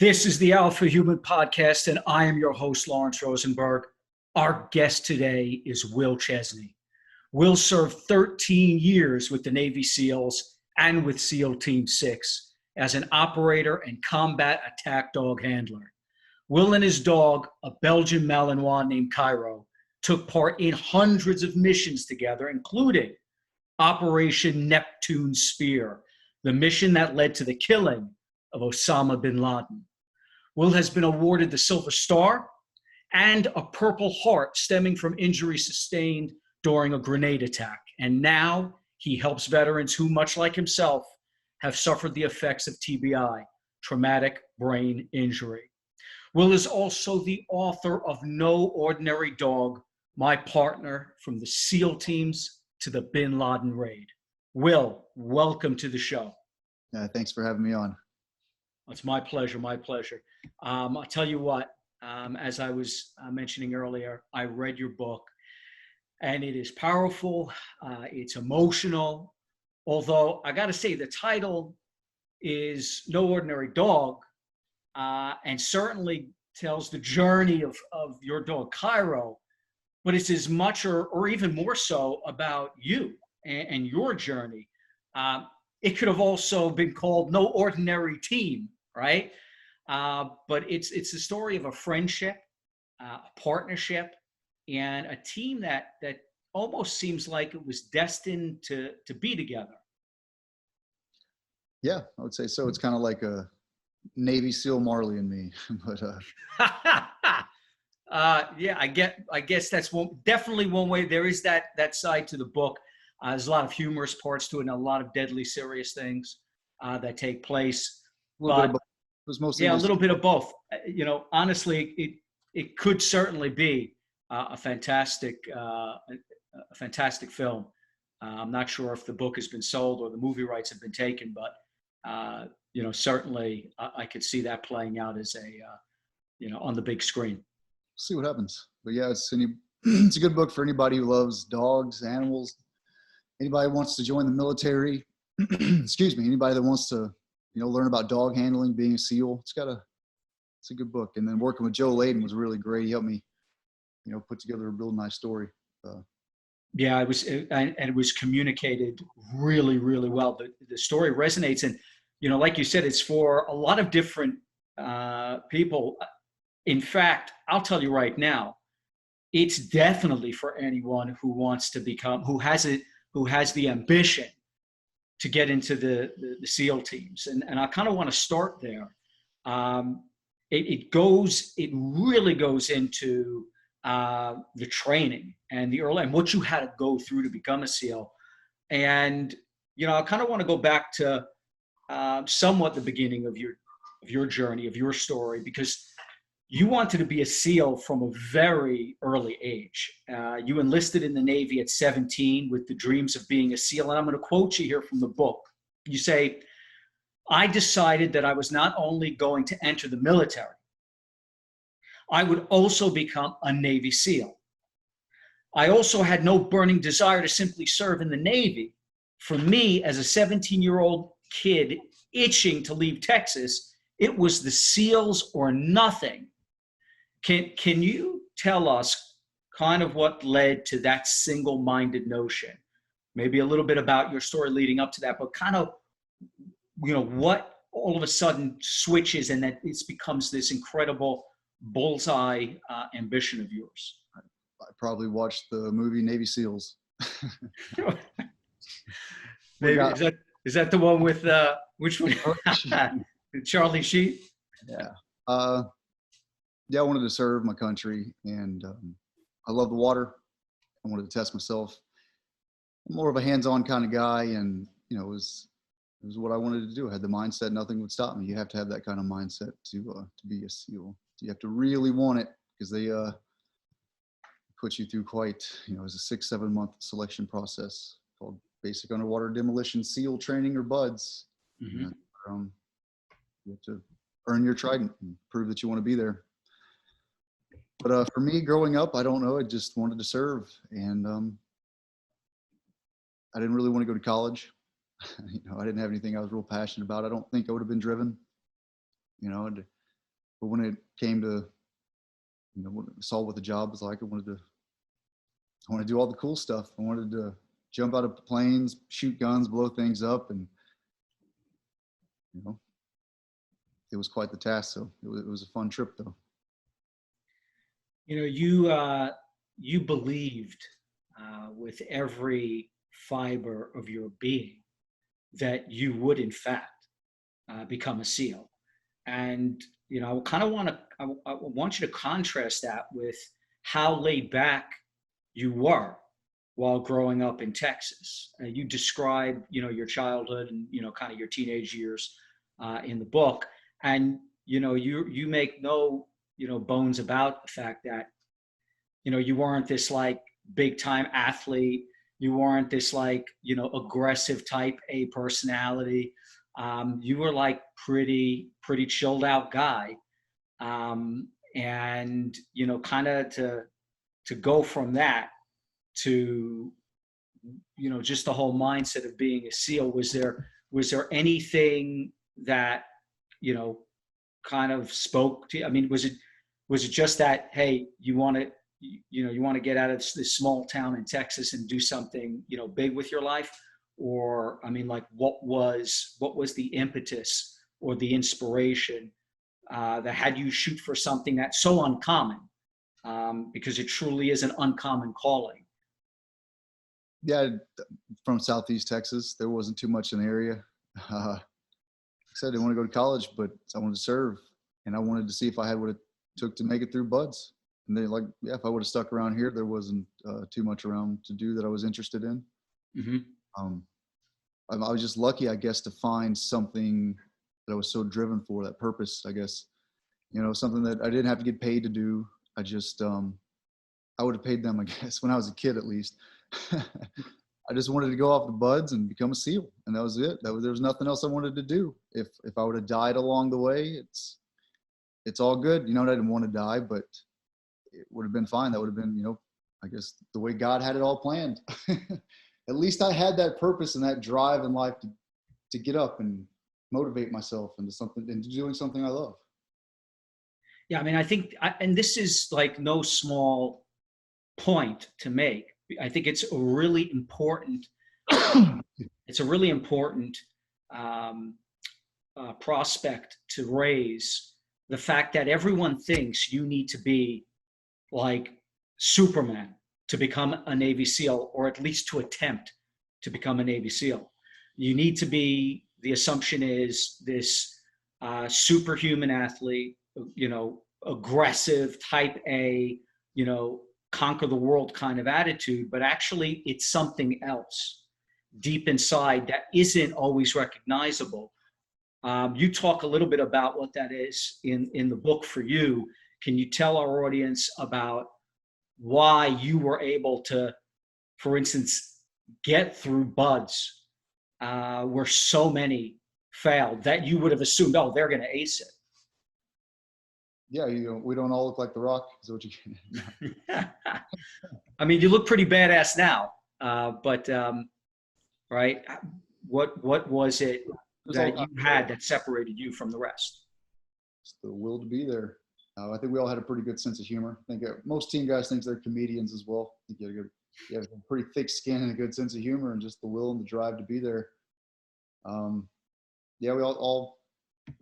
This is the Alpha Human Podcast, and I am your host, Lawrence Rosenberg. Our guest today is Will Chesney. Will served 13 years with the Navy SEALs and with SEAL Team 6 as an operator and combat attack dog handler. Will and his dog, a Belgian Malinois named Cairo, took part in hundreds of missions together, including Operation Neptune Spear, the mission that led to the killing of Osama Bin Laden. Will has been awarded the Silver Star and a Purple Heart stemming from injuries sustained during a grenade attack. And now he helps veterans who, much like himself, have suffered the effects of TBI, traumatic brain injury. Will is also the author of No Ordinary Dog, my partner from the SEAL teams to the Bin Laden Raid. Will, welcome to the show. Thanks for having me on. It's my pleasure, my pleasure. I'll tell you what, as I was mentioning earlier, I read your book, and it is powerful, it's emotional, although I gotta say the title is No Ordinary Dog, and certainly tells the journey of your dog, Cairo, but it's as much or even more so about you and your journey. It could have also been called No Ordinary Team, right? But it's the story of a friendship, a partnership, and a team that almost seems like it was destined to be together. Yeah, I would say so. It's kind of like a Navy SEAL Marley and me, but yeah, I guess that's definitely one way. There is that side to the book. There's a lot of humorous parts to it and a lot of deadly serious things that take place. But it was mostly a little bit of both. You know, honestly, it could certainly be a fantastic film. I'm not sure if the book has been sold or the movie rights have been taken, but you know, certainly I could see that playing out as on the big screen. See what happens. But yeah, it's a good book for anybody who loves dogs, animals. Anybody who wants to join the military. Excuse me. Anybody that wants to learn about dog handling, being a SEAL. It's a good book. And then working with Laden was really great. He helped me, put together a real nice story. Yeah, it was communicated really, really well. The story resonates, and like you said, it's for a lot of different people. In fact, I'll tell you right now, it's definitely for anyone who wants to who has the ambition to get into the SEAL teams. And I kind of want to start there. It really goes into the training and and what you had to go through to become a SEAL. And, I kind of want to go back to somewhat the beginning of your journey, of your story, because you wanted to be a SEAL from a very early age. You enlisted in the Navy at 17 with the dreams of being a SEAL. And I'm going to quote you here from the book. You say, "I decided that I was not only going to enter the military, I would also become a Navy SEAL. I also had no burning desire to simply serve in the Navy. For me, as a 17-year-old kid itching to leave Texas, it was the SEALs or nothing." Can you tell us kind of what led to that single-minded notion? Maybe a little bit about your story leading up to that, but kind of, what all of a sudden switches and that it becomes this incredible bullseye ambition of yours. I probably watched the movie Navy SEALs. Maybe, is that the one with which one? Charlie Sheen? Yeah. Yeah, I wanted to serve my country, and I love the water. I wanted to test myself. I'm more of a hands-on kind of guy, and it was what I wanted to do. I had the mindset nothing would stop me. You have to have that kind of mindset to be a SEAL. You have to really want it, because they put you through quite, it was a 6-7 month selection process called Basic Underwater Demolition SEAL Training, or BUDS. Mm-hmm. And, you have to earn your trident and prove that you want to be there. But for me, growing up, I don't know, I just wanted to serve, and I didn't really want to go to college. I didn't have anything I was real passionate about. I don't think I would have been driven. but when it came to, when I saw what the job was like, I wanted to do all the cool stuff. I wanted to jump out of planes, shoot guns, blow things up, and it was quite the task. So it was a fun trip, though. You believed with every fiber of your being that you would, in fact, become a SEAL. And I kind of I want you to contrast that with how laid back you were while growing up in Texas. You describe, your childhood and kind of your teenage years in the book, and you make no bones about the fact that you weren't this like big time athlete. You weren't this like aggressive type A personality. You were like pretty chilled out guy, and kind of to go from that to just the whole mindset of being a SEAL. Was there anything that kind of spoke to you? I mean, was it just that, hey, you want to get out of this small town in Texas and do something big with your life? Or I mean, like, what was the impetus or the inspiration that had you shoot for something that's so uncommon, because it truly is an uncommon calling? Yeah, from Southeast Texas, there wasn't too much in the area. Like I said, I didn't want to go to college, but I wanted to serve, and I wanted to see if I had what it took to make it through buds. And they like, yeah, if I would have stuck around here, there wasn't too much around to do that I was interested in. Mm-hmm. I was just lucky, I guess, to find something that I was so driven for, that purpose, I guess. Something that I didn't have to get paid to do. I just, I would have paid them, I guess, when I was a kid, at least. I just wanted to go off the buds and become a SEAL, and that was it. There was nothing else I wanted to do. If I would have died along the way, it's all good. I didn't want to die, but it would have been fine. That would have been, I guess, the way God had it all planned. At least I had that purpose and that drive in life to get up and motivate myself into doing something I love. Yeah, I mean, I think, and this is like no small point to make. I think it's a really important, prospect to raise, the fact that everyone thinks you need to be like Superman to become a Navy SEAL, or at least to attempt to become a Navy SEAL. You need to be, the assumption is, this superhuman athlete, aggressive, type A, conquer the world kind of attitude, but actually it's something else deep inside that isn't always recognizable. You talk a little bit about what that is in the book for you. Can you tell our audience about why you were able to, for instance, get through buds where so many failed, that you would have assumed, oh, they're going to ace it? Yeah, we don't all look like The Rock. Is what you can. I mean, you look pretty badass now, but right? What was it that you had that separated you from the rest? It's the will to be there. I think we all had a pretty good sense of humor. I think most team guys think they're comedians as well. I think you have a pretty thick skin and a good sense of humor, and just the will and the drive to be there. Yeah, we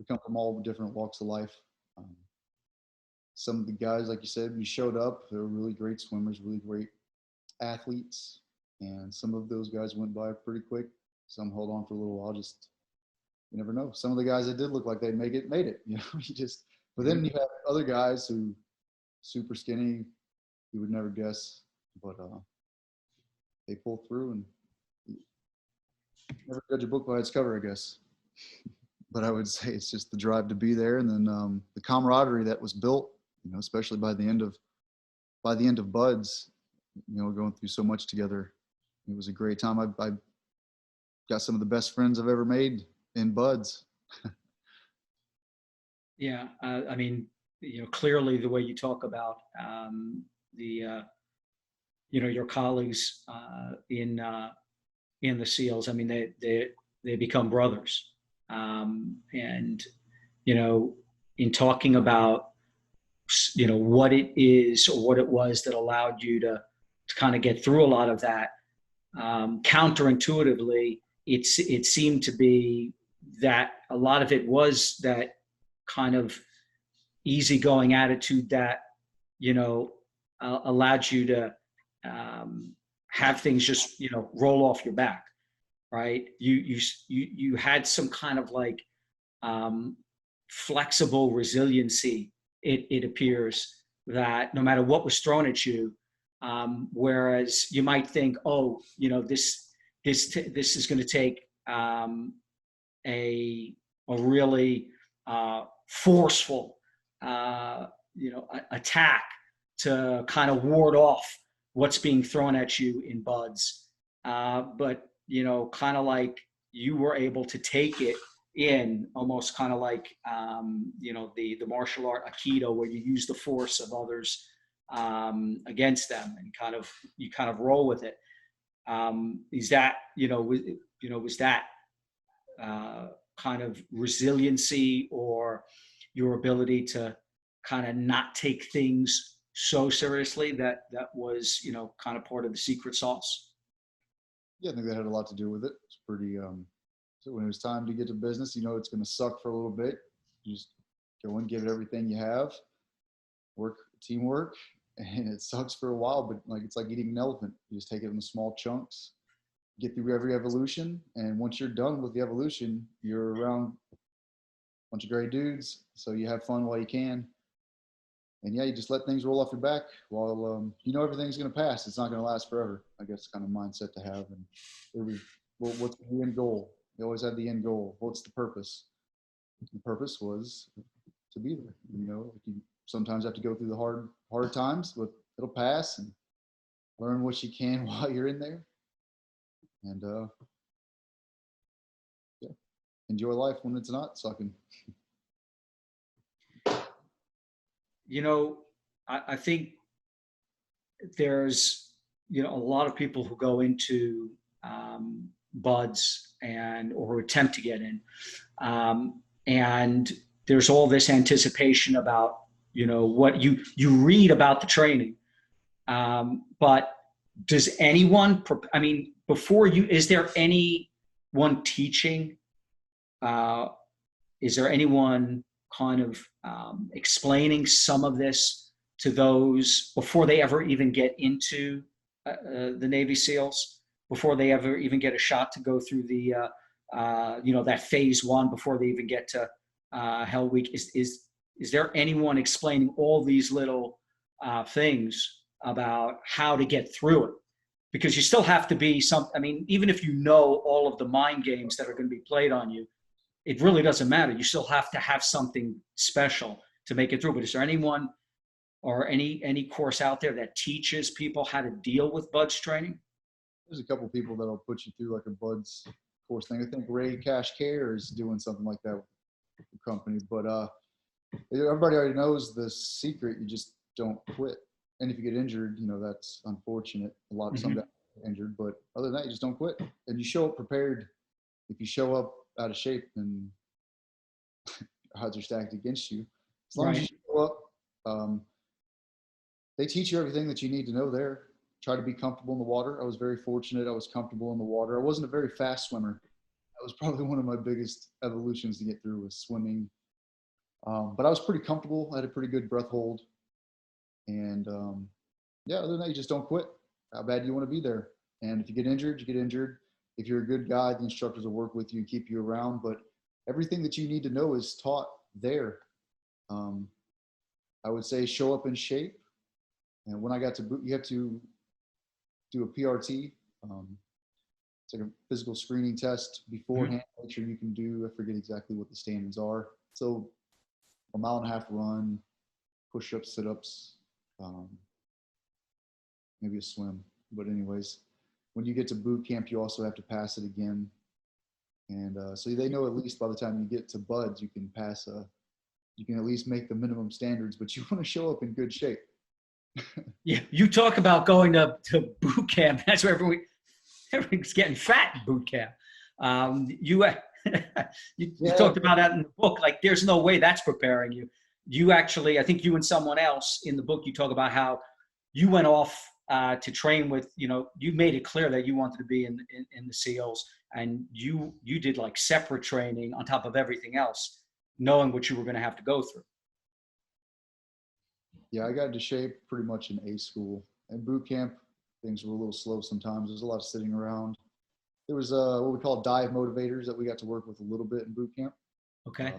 come from all different walks of life. Some of the guys, like you said, we showed up. They were really great swimmers, really great athletes, and some of those guys went by pretty quick. Some hold on for a little while. Just, you never know. Some of the guys that did look like they'd make it, made it. But then you have other guys who super skinny, you would never guess, but they pull through, and never judge a book by its cover, I guess. But I would say it's just the drive to be there, and then the camaraderie that was built, especially by the end of buds, going through so much together. It was a great time. I got some of the best friends I've ever made in buds. Yeah, I mean, clearly the way you talk about your colleagues in the SEALs, I mean, they become brothers, and in talking about, what it is or what it was that allowed you to kind of get through a lot of that. Counterintuitively, it seemed to be that a lot of it was that kind of easygoing attitude that, allowed you to have things just, roll off your back, right? You had some kind of like flexible resiliency. It appears that no matter what was thrown at you, whereas you might think, oh, this is going to take a really forceful attack to kind of ward off what's being thrown at you in buds, but kind of like you were able to take it in, almost kind of like the martial art aikido, where you use the force of others against them, and you kind of roll with it. Is that was that kind of resiliency, or your ability to kind of not take things so seriously, that was kind of part of the secret sauce? Yeah, I think that had a lot to do with it. It's pretty so when it was time to get to business, it's going to suck for a little bit. You just go and give it everything you have, work teamwork, and it sucks for a while, but it's like eating an elephant. You just take it in small chunks, get through every evolution, and once you're done with the evolution, you're around a bunch of great dudes, so you have fun while you can. And yeah, you just let things roll off your back while everything's going to pass. It's not going to last forever. I guess kind of mindset to have. And it was, well, what's the end goal? They always had the end goal. What's the purpose? The purpose was to be there. You sometimes have to go through the hard times, but it'll pass, and learn what you can while you're in there. And yeah, enjoy life when it's not sucking. I think there's, a lot of people who go into buds or attempt to get in. And there's all this anticipation about, what you read about the training. But does anyone, before you, is there anyone teaching? Is there anyone kind of explaining some of this to those before they ever even get into the Navy SEALs, before they ever even get a shot to go through the that phase one, before they even get to Hell Week? Is there anyone explaining all these little things about how to get through it? Because you still have to be even if you know all of the mind games that are going to be played on you, it really doesn't matter. You still have to have something special to make it through. But is there anyone or any course out there that teaches people how to deal with buds training? There's a couple of people that'll put you through like a buds course thing. I think Ray Cash Care is doing something like that with the company. But everybody already knows the secret. You just don't quit. And if you get injured, that's unfortunate. Some guys get injured, but other than that, you just don't quit. And you show up prepared. If you show up out of shape, then odds are stacked against you. As long as you show up, they teach you everything that you need to know there. Try to be comfortable in the water. I was very fortunate. I was comfortable in the water. I wasn't a very fast swimmer. That was probably one of my biggest evolutions to get through, was swimming. But I was pretty comfortable. I had a pretty good breath hold. And yeah, other than that, you just don't quit. How bad do you want to be there? And if you get injured, you get injured. If you're a good guy, the instructors will work with you and keep you around. But everything that you need to know is taught there. I would say show up in shape. And when I got to boot, you have to do a PRT. It's like a physical screening test beforehand. Make sure you can do, I forget exactly what the standards are. So a 1.5 mile run, push-ups, sit-ups, maybe a swim. But anyways, when you get to boot camp, you also have to pass it again. And so they know at least by the time you get to buds, you can pass you can at least make the minimum standards, but you want to show up in good shape. Yeah, you talk about going to boot camp. That's where everyone's getting fat in boot camp. You talked about that in the book. Like, there's no way that's preparing you. You actually, I think you and someone else in the book, you talk about how you went off to train with, you made it clear that you wanted to be in the SEALs, and you did like separate training on top of everything else, knowing what you were going to have to go through. Yeah, I got into shape pretty much in A school. In boot camp, things were a little slow sometimes. There's a lot of sitting around. There was what we call dive motivators that we got to work with a little bit in boot camp. Okay.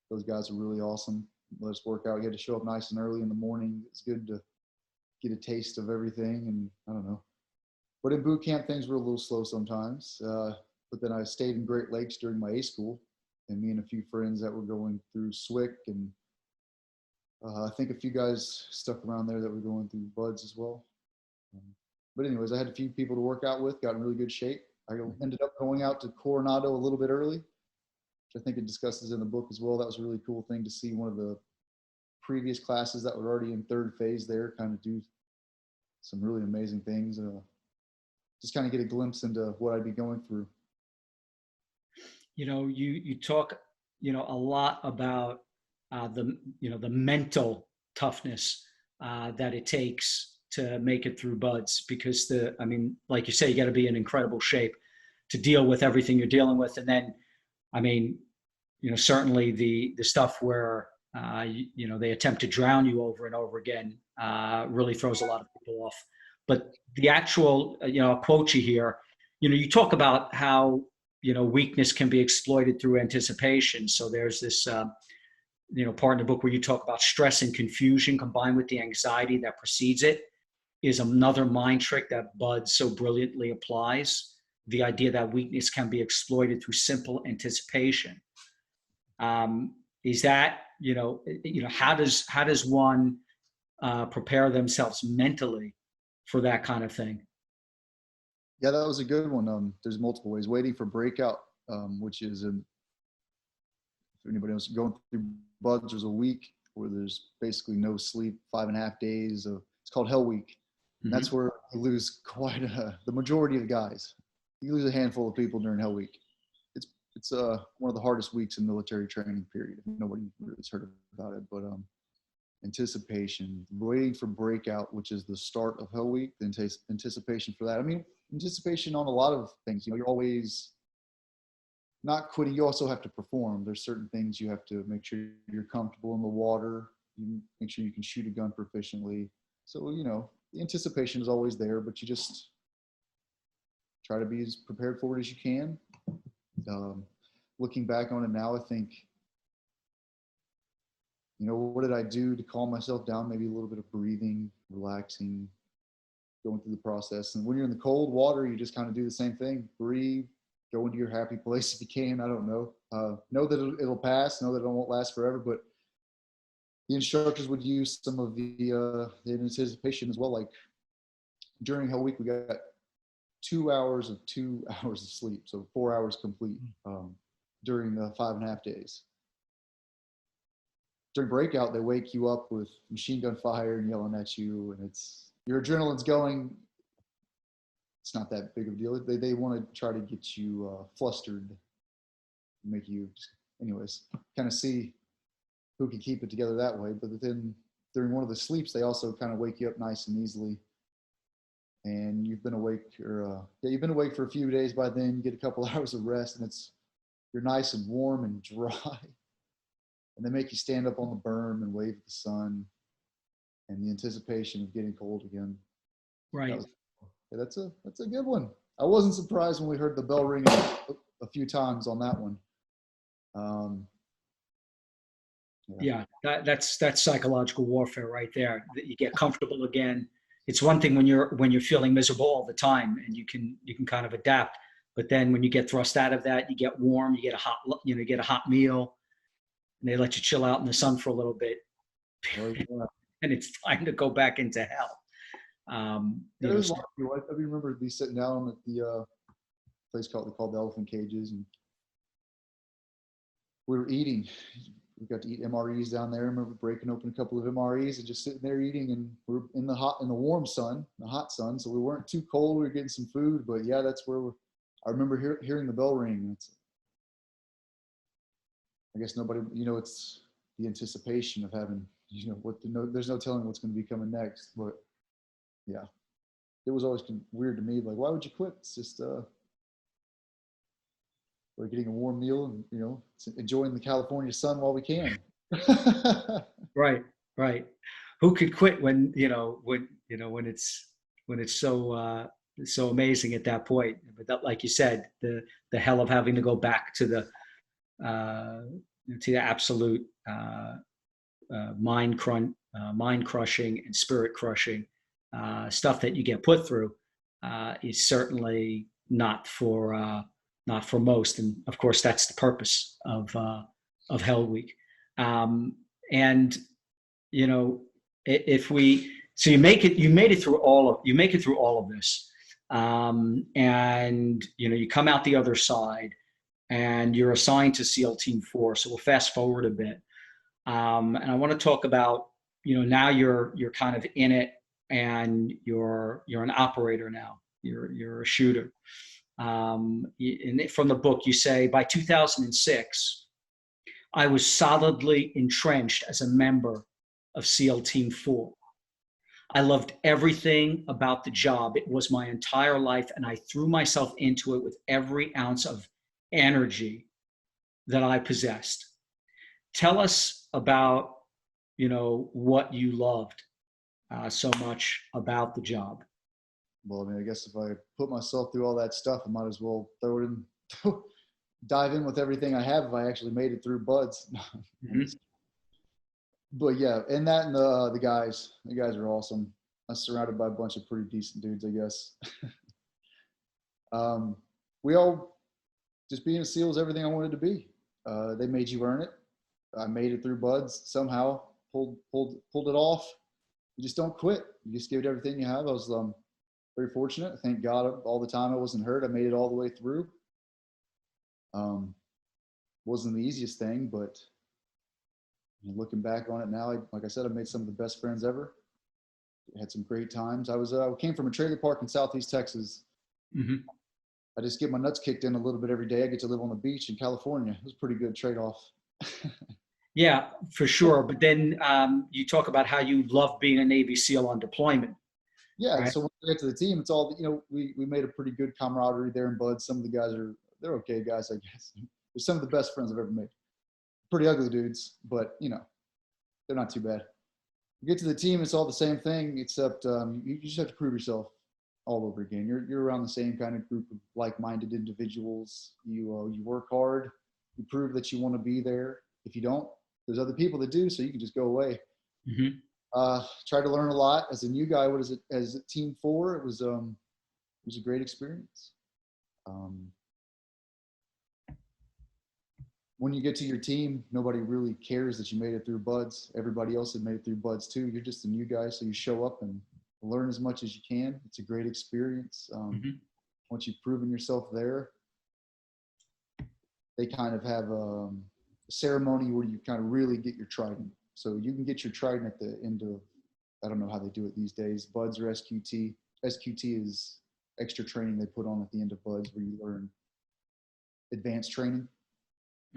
Those guys are really awesome. Let us work out. You had to show up nice and early in the morning. It's good to get a taste of everything, and I don't know. But in boot camp, things were a little slow sometimes. But then I stayed in Great Lakes during my A school, and me and a few friends that were going through SWIC, and I think a few guys stuck around there that were going through BUDS as well. But anyways, I had a few people to work out with, got in really good shape. I ended up going out to Coronado a little bit early, which I think it discusses in the book as well. That was a really cool thing to see one of the previous classes that were already in third phase there kind of do some really amazing things. Just kind of get a glimpse into what I'd be going through. You talk, a lot about the mental toughness that it takes to make it through BUDS, because like you say, you got to be in incredible shape to deal with everything you're dealing with. And then, certainly the stuff where, they attempt to drown you over and over again really throws a lot of people off. But the actual, quote you here, you talk about how, weakness can be exploited through anticipation. So there's this, part in the book where you talk about stress and confusion combined with the anxiety that precedes it is another mind trick that BUDS so brilliantly applies. The idea that weakness can be exploited through simple anticipation. Is that, how does one prepare themselves mentally for that kind of thing? Yeah, that was a good one. There's multiple ways. Waiting for breakout, which is if anybody else going through BUDS, there's a week where there's basically no sleep, 5.5 days it's called Hell Week. And that's where you lose quite the majority of the guys. You lose a handful of people during Hell Week. It's one of the hardest weeks in military training period. Nobody really has heard about it, but anticipation, waiting for breakout, which is the start of Hell Week, then anticipation for that. Anticipation on a lot of things. You're always not quitting. You also have to perform. There's certain things you have to make sure you're comfortable in the water. You make sure you can shoot a gun proficiently. So, the anticipation is always there, but you just try to be as prepared for it as you can. Looking back on it now, I think, what did I do to calm myself down? Maybe a little bit of breathing, relaxing, going through the process. And when you're in the cold water, you just kind of do the same thing. Breathe, go into your happy place if you can. I don't know. Know that it'll pass. Know that it won't last forever. But the instructors would use some of the anticipation as well. Like during Hell Week, we got 2 hours of 2 hours of sleep. So 4 hours complete during the 5.5 days. During breakout, they wake you up with machine gun fire and yelling at you, and your adrenaline's going. It's not that big of a deal. They want to try to get you flustered, make you, anyways, kind of see who can keep it together that way. But then during one of the sleeps, they also kind of wake you up nice and easily. And you've been awake, you've been awake for a few days by then. You get a couple hours of rest, and you're nice and warm and dry. And they make you stand up on the berm and wave at the sun, and the anticipation of getting cold again. Right. That's a good one. I wasn't surprised when we heard the bell ring a few times on that one. Yeah, that's psychological warfare right there. That you get comfortable again. It's one thing when you're feeling miserable all the time, and you can kind of adapt. But then when you get thrust out of that, you get warm. You get a hot meal, and they let you chill out in the sun for a little bit, and it's time to go back into hell. I remember me sitting down at the place called the Elephant Cages, and we were eating. We got to eat MREs down there. I remember breaking open a couple of MREs and just sitting there eating, and we're in the warm sun, the hot sun. So we weren't too cold. We were getting some food, but yeah, that's where I remember hearing the bell ring. I guess nobody, you know, it's the anticipation of having, you know, there's no telling what's going to be coming next. But yeah, it was always weird to me. Like, why would you quit? It's just, we're getting a warm meal and, you know, enjoying the California sun while we can. Right, right. Who could quit when, when it's so amazing at that point? But that, like you said, the hell of having to go back to the absolute mind crushing and spirit crushing stuff that you get put through is certainly not for most. And of course, that's the purpose of Hell Week. And if we, so you make it through all of this, and you come out the other side, and you're assigned to SEAL Team 4. So we'll fast forward a bit, and I want to talk about now you're kind of in it, and you're an operator now. You're a shooter. From the book, you say, by 2006, I was solidly entrenched as a member of SEAL Team 4. I loved everything about the job. It was my entire life, and I threw myself into it with every ounce of energy that I possessed. Tell us about, what you loved so much about the job. Well, I mean, I guess if I put myself through all that stuff, I might as well throw it in, dive in with everything I have if I actually made it through buds. Mm-hmm. But yeah, and the guys are awesome. I'm surrounded by a bunch of pretty decent dudes, I guess. We all, just being a SEAL is everything I wanted to be. They made you earn it. I made it through buds somehow, pulled it off. You just don't quit. You just give it everything you have. I was very fortunate. Thank God all the time I wasn't hurt. I made it all the way through. Wasn't the easiest thing, but looking back on it now, like I said, I've made some of the best friends ever. Had some great times. I came from a trailer park in Southeast Texas. Mm-hmm. I just get my nuts kicked in a little bit every day. I get to live on the beach in California. It was a pretty good trade-off. Yeah, for sure. But then you talk about how you love being a Navy SEAL on deployment. Yeah, right? So when we get to the team, it's all, we made a pretty good camaraderie there in buds. Some of the guys they're okay guys, I guess. They're some of the best friends I've ever made. Pretty ugly dudes, but they're not too bad. You get to the team, it's all the same thing, except you just have to prove yourself all over again. You're around the same kind of group of like-minded individuals. You work hard. You prove that you want to be there. If you don't, there's other people that do, so you can just go away. Mm-hmm. Try to learn a lot as a new guy. What is it? As a Team 4, it was a great experience. When you get to your team, nobody really cares that you made it through buds. Everybody else had made it through buds too. You're just a new guy, so you show up and learn as much as you can. It's a great experience. Mm-hmm. Once you've proven yourself there, they kind of have a ceremony where you kind of really get your trident. So you can get your trident at the end of, I don't know how they do it these days, buds or SQT. SQT is extra training they put on at the end of buds where you learn advanced training.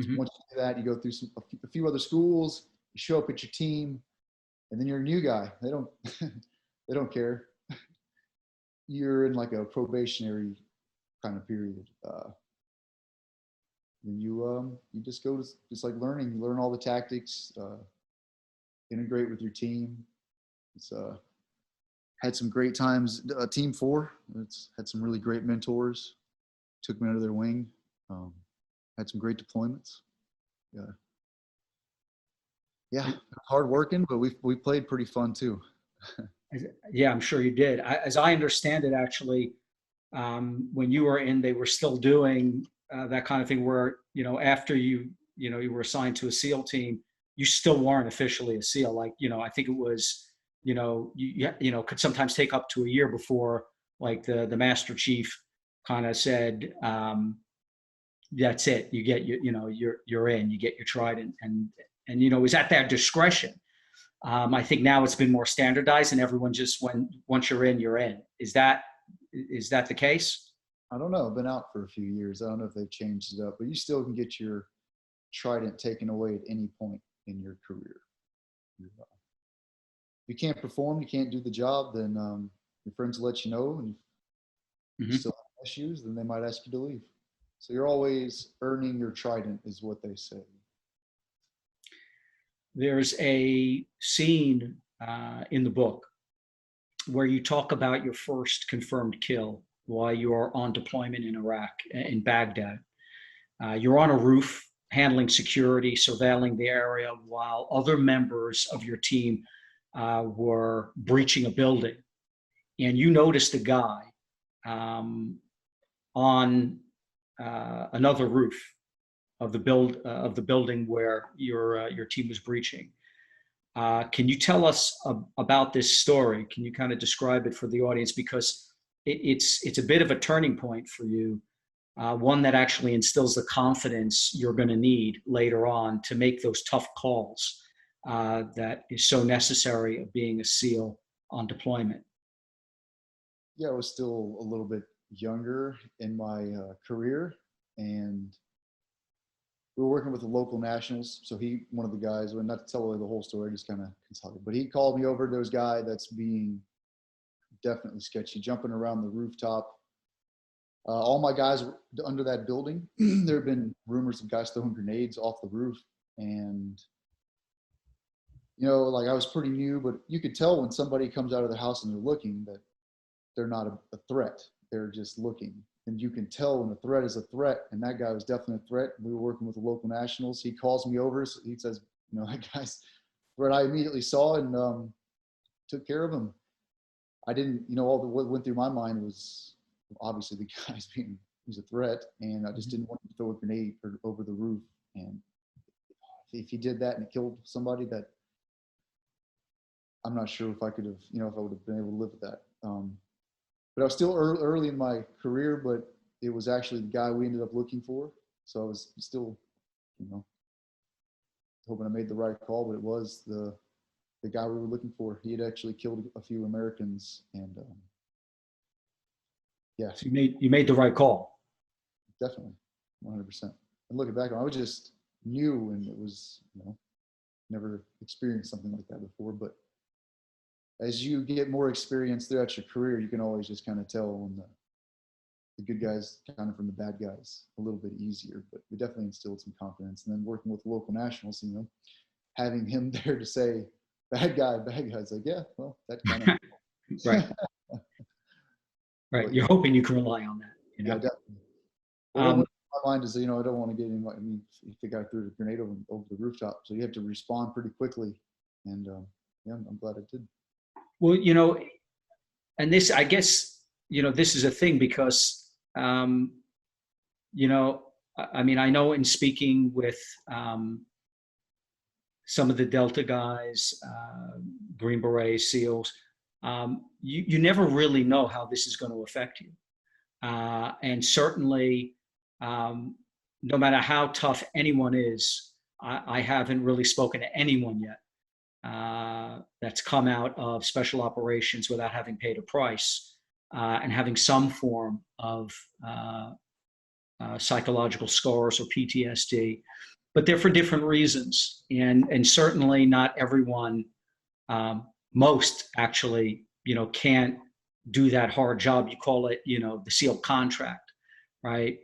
Mm-hmm. Once you do that, you go through a few other schools, you show up at your team, and then you're a new guy. They don't care. You're in like a probationary kind of period. Then you just go to, it's like learning. You learn all the tactics, integrate with your team. It's had some great times. Team 4, it's had some really great mentors. Took me under their wing. Had some great deployments. Yeah, hard working, but we played pretty fun too. Yeah, I'm sure you did. As I understand it, actually, when you were in, they were still doing that kind of thing where, after you were assigned to a SEAL team, you still weren't officially a SEAL. Like, I think it was, you could sometimes take up to a year before, like, the Master Chief kind of said, that's it. You get you're in. You get your trident, and it was at their discretion. I think now it's been more standardized, and everyone just once you're in, you're in. Is that the case? I don't know. I've been out for a few years. I don't know if they've changed it up, but you still can get your trident taken away at any point in your career. If you can't perform, you can't do the job, then your friends will let you know, and if you still have issues, then they might ask you to leave. So you're always earning your trident, is what they say. There's a scene in the book where you talk about your first confirmed kill while you're on deployment in Iraq, in Baghdad. You're on a roof handling security, surveilling the area while other members of your team were breaching a building. And you noticed a guy on another roof of the building where your team was breaching. Can you tell us about this story? Can you kind of describe it for the audience? Because it's a bit of a turning point for you, one that actually instills the confidence you're going to need later on to make those tough calls that is so necessary of being a SEAL on deployment. Yeah, I was still a little bit younger in my career, and we were working with the local nationals. So one of the guys, well, not to tell away the whole story, just kind of consolidated, but he called me over. There was a guy that's being definitely sketchy, jumping around the rooftop. All my guys were under that building. There have been rumors of guys throwing grenades off the roof. And, like I was pretty new, but you could tell when somebody comes out of the house and they're looking that they're not a threat. They're just looking. And you can tell when a threat is a threat. And that guy was definitely a threat. We were working with the local nationals. He calls me over. So he says, that guy's threat. I immediately saw and took care of him. I didn't, what went through my mind was obviously the guy's he's a threat. And I just didn't want to throw a grenade over the roof. And if he did that and killed somebody, that I'm not sure if I could have, if I would have been able to live with that. But I was still early in my career, but it was actually the guy we ended up looking for. So I was still, hoping I made the right call, but it was the guy we were looking for. He had actually killed a few Americans, and yeah. So you made the right call. Definitely, 100%. And looking back, I was just new, and it was, never experienced something like that before, but as you get more experience throughout your career, you can always just kind of tell when the good guys kind of from the bad guys a little bit easier, but we definitely instilled some confidence. And then working with local nationals, having him there to say, bad guy's like, yeah, well, that kind of. Right. Right. But, you're hoping you can rely on that. Yeah, definitely. Well, my mind is, I don't want to get in. If the guy threw a grenade over the rooftop, so you have to respond pretty quickly. And yeah, I'm glad I did. Well, and this, I guess, this is a thing because, I know in speaking with some of the Delta guys, Green Beret, SEALs, you never really know how this is going to affect you. And certainly, no matter how tough anyone is, I haven't really spoken to anyone yet that's come out of special operations without having paid a price and having some form of psychological scars or PTSD, but they're for different reasons. And certainly not everyone, most actually, can't do that hard job. You call it, the SEAL contract, right?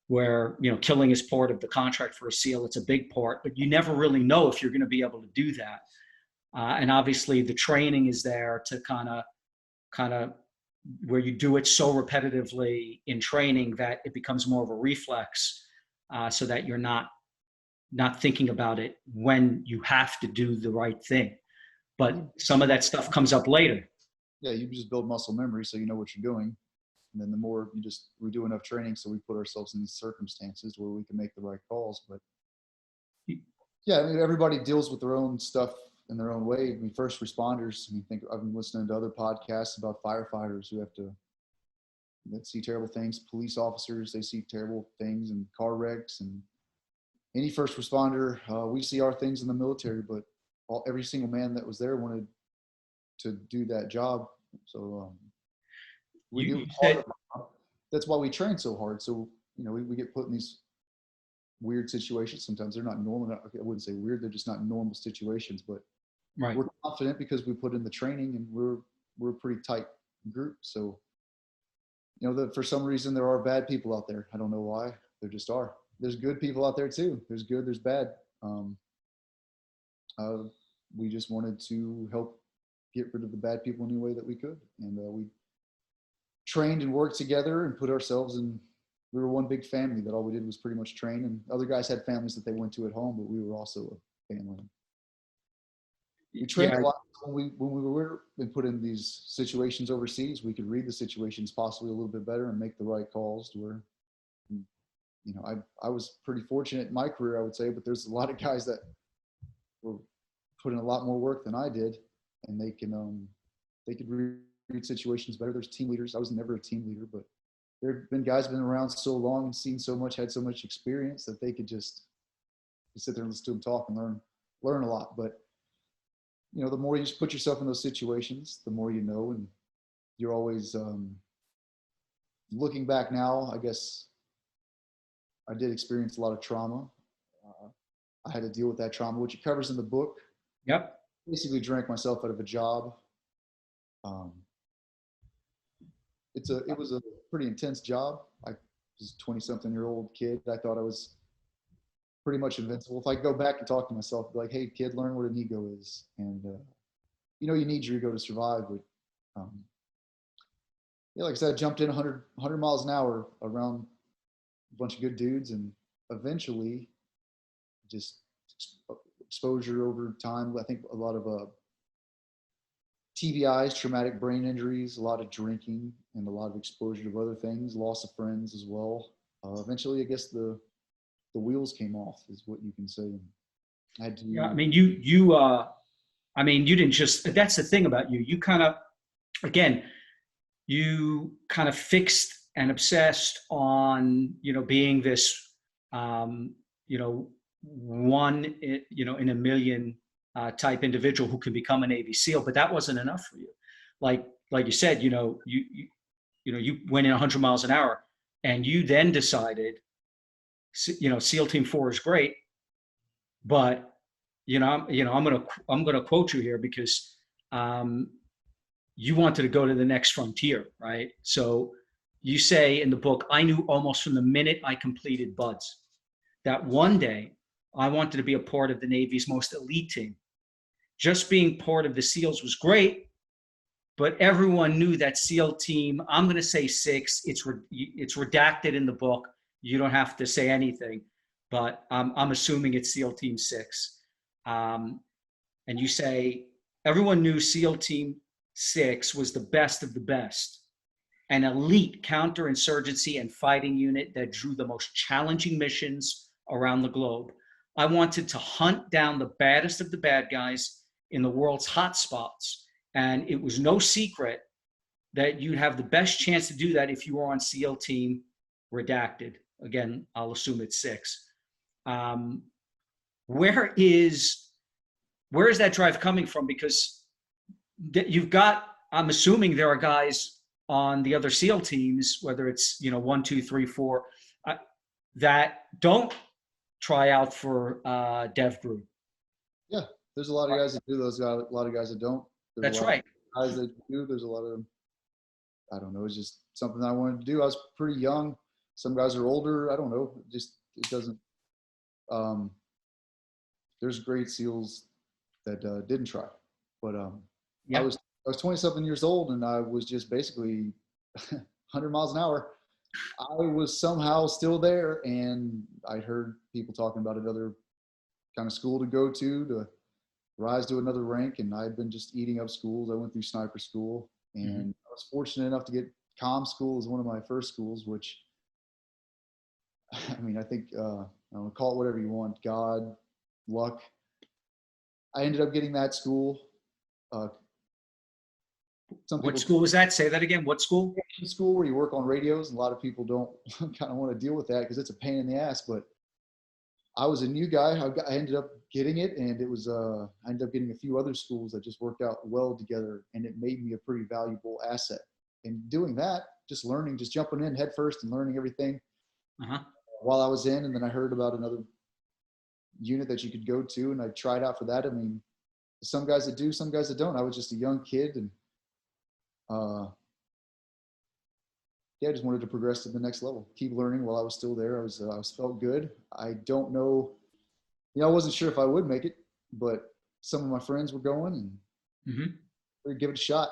Where killing is part of the contract for a SEAL. It's a big part, but you never really know if you're going to be able to do that. And obviously, the training is there to kind of where you do it so repetitively in training that it becomes more of a reflex, so that you're not thinking about it when you have to do the right thing. But some of that stuff comes up later. Yeah, you just build muscle memory, so you know what you're doing. And then the more we do enough training, so we put ourselves in these circumstances where we can make the right calls. But yeah, everybody deals with their own stuff in their own way. First responders, I've been listening to other podcasts about firefighters who have to see terrible things. Police officers, they see terrible things and car wrecks. And any first responder, we see our things in the military, but every single man that was there wanted to do that job. So we do hard. That's why we train so hard. So we get put in these weird situations. Sometimes they're not normal. I wouldn't say weird. They're just not normal situations, but Right. we're confident because we put in the training and we're a pretty tight group. So, for some reason there are bad people out there. I don't know why. There just are. There's good people out there too. There's good, there's bad. We just wanted to help get rid of the bad people any way that we could. And we trained and worked together and put ourselves in, we were one big family that all we did was pretty much train, and other guys had families that they went to at home, but we were also a family. We trained a lot when we were and put in these situations overseas. We could read the situations possibly a little bit better and make the right calls to where, I was pretty fortunate in my career, I would say, but there's a lot of guys that were putting a lot more work than I did, and they could read situations better. There's team leaders. I was never a team leader, but there have been guys been around so long and seen so much, had so much experience that they could just sit there and listen to them talk and learn a lot. But the more you just put yourself in those situations, the more you know, and you're always looking back now. I guess I did experience a lot of trauma. I had to deal with that trauma, which it covers in the book. Yep. Basically drank myself out of a job. It was a pretty intense job. I was a 20-something-year-old kid. I thought I was pretty much invincible. If I go back and talk to myself, I'd be like, hey, kid, learn what an ego is. And, you need your ego to survive. But, like I said, I jumped in 100 miles an hour around a bunch of good dudes, and eventually just exposure over time. I think a lot of TBIs, traumatic brain injuries, a lot of drinking, and a lot of exposure to other things, loss of friends as well. Eventually, I guess the wheels came off, is what you can say. I had to. Yeah, I mean, you didn't just. That's the thing about you. You kind of, again, you kind of fixed and obsessed on being this, one in a million type individual who can become a Navy SEAL, but that wasn't enough for you. Like you said, you went in 100 miles an hour, and you then decided, SEAL Team 4 is great, but I'm gonna quote you here because you wanted to go to the next frontier, right? So you say in the book, I knew almost from the minute I completed BUDS that one day I wanted to be a part of the Navy's most elite team. Just being part of the SEALs was great, but everyone knew that SEAL team, I'm going to say 6, it's redacted in the book. You don't have to say anything, but I'm assuming it's SEAL Team 6. And you say, everyone knew SEAL Team 6 was the best of the best, an elite counterinsurgency and fighting unit that drew the most challenging missions around the globe. I wanted to hunt down the baddest of the bad guys in the world's hot spots. And it was no secret that you'd have the best chance to do that if you were on SEAL Team Redacted. Again, I'll assume it's 6. Where is that drive coming from? Because you've got, I'm assuming there are guys on the other SEAL teams, whether it's 1, 2, 3, 4, that don't try out for Dev Group. Yeah, there's a lot of guys that do. There's a lot of guys that don't. There's That's right. Guys that do. There's a lot of, I don't know. It's just something I wanted to do. I was pretty young. Some guys are older. I don't know. It doesn't. There's great SEALs that didn't try, but I was 20-something years old, and I was just basically 100 miles an hour. I was somehow still there, and I heard people talking about another kind of school to go to rise to another rank, and I'd been just eating up schools. I went through sniper school, and I was fortunate enough to get comm school as one of my first schools, which, I mean, I think, I don't know, call it whatever you want, God, luck. I ended up getting that school. What school was that? Say that again. What school? School where you work on radios. And a lot of people don't kind of want to deal with that because it's a pain in the ass. But I was a new guy. I ended up getting it, and it was. I ended up getting a few other schools that just worked out well together, and it made me a pretty valuable asset. And doing that, just learning, just jumping in head first and learning everything. while I was in, and then I heard about another unit that you could go to, and I tried out for that. I mean, some guys that do, some guys that don't. I was just a young kid, and yeah, I just wanted to progress to the next level, keep learning while I was still there. I was felt good. I don't know, you know, I wasn't sure if I would make it, but some of my friends were going, and we'd give it a shot.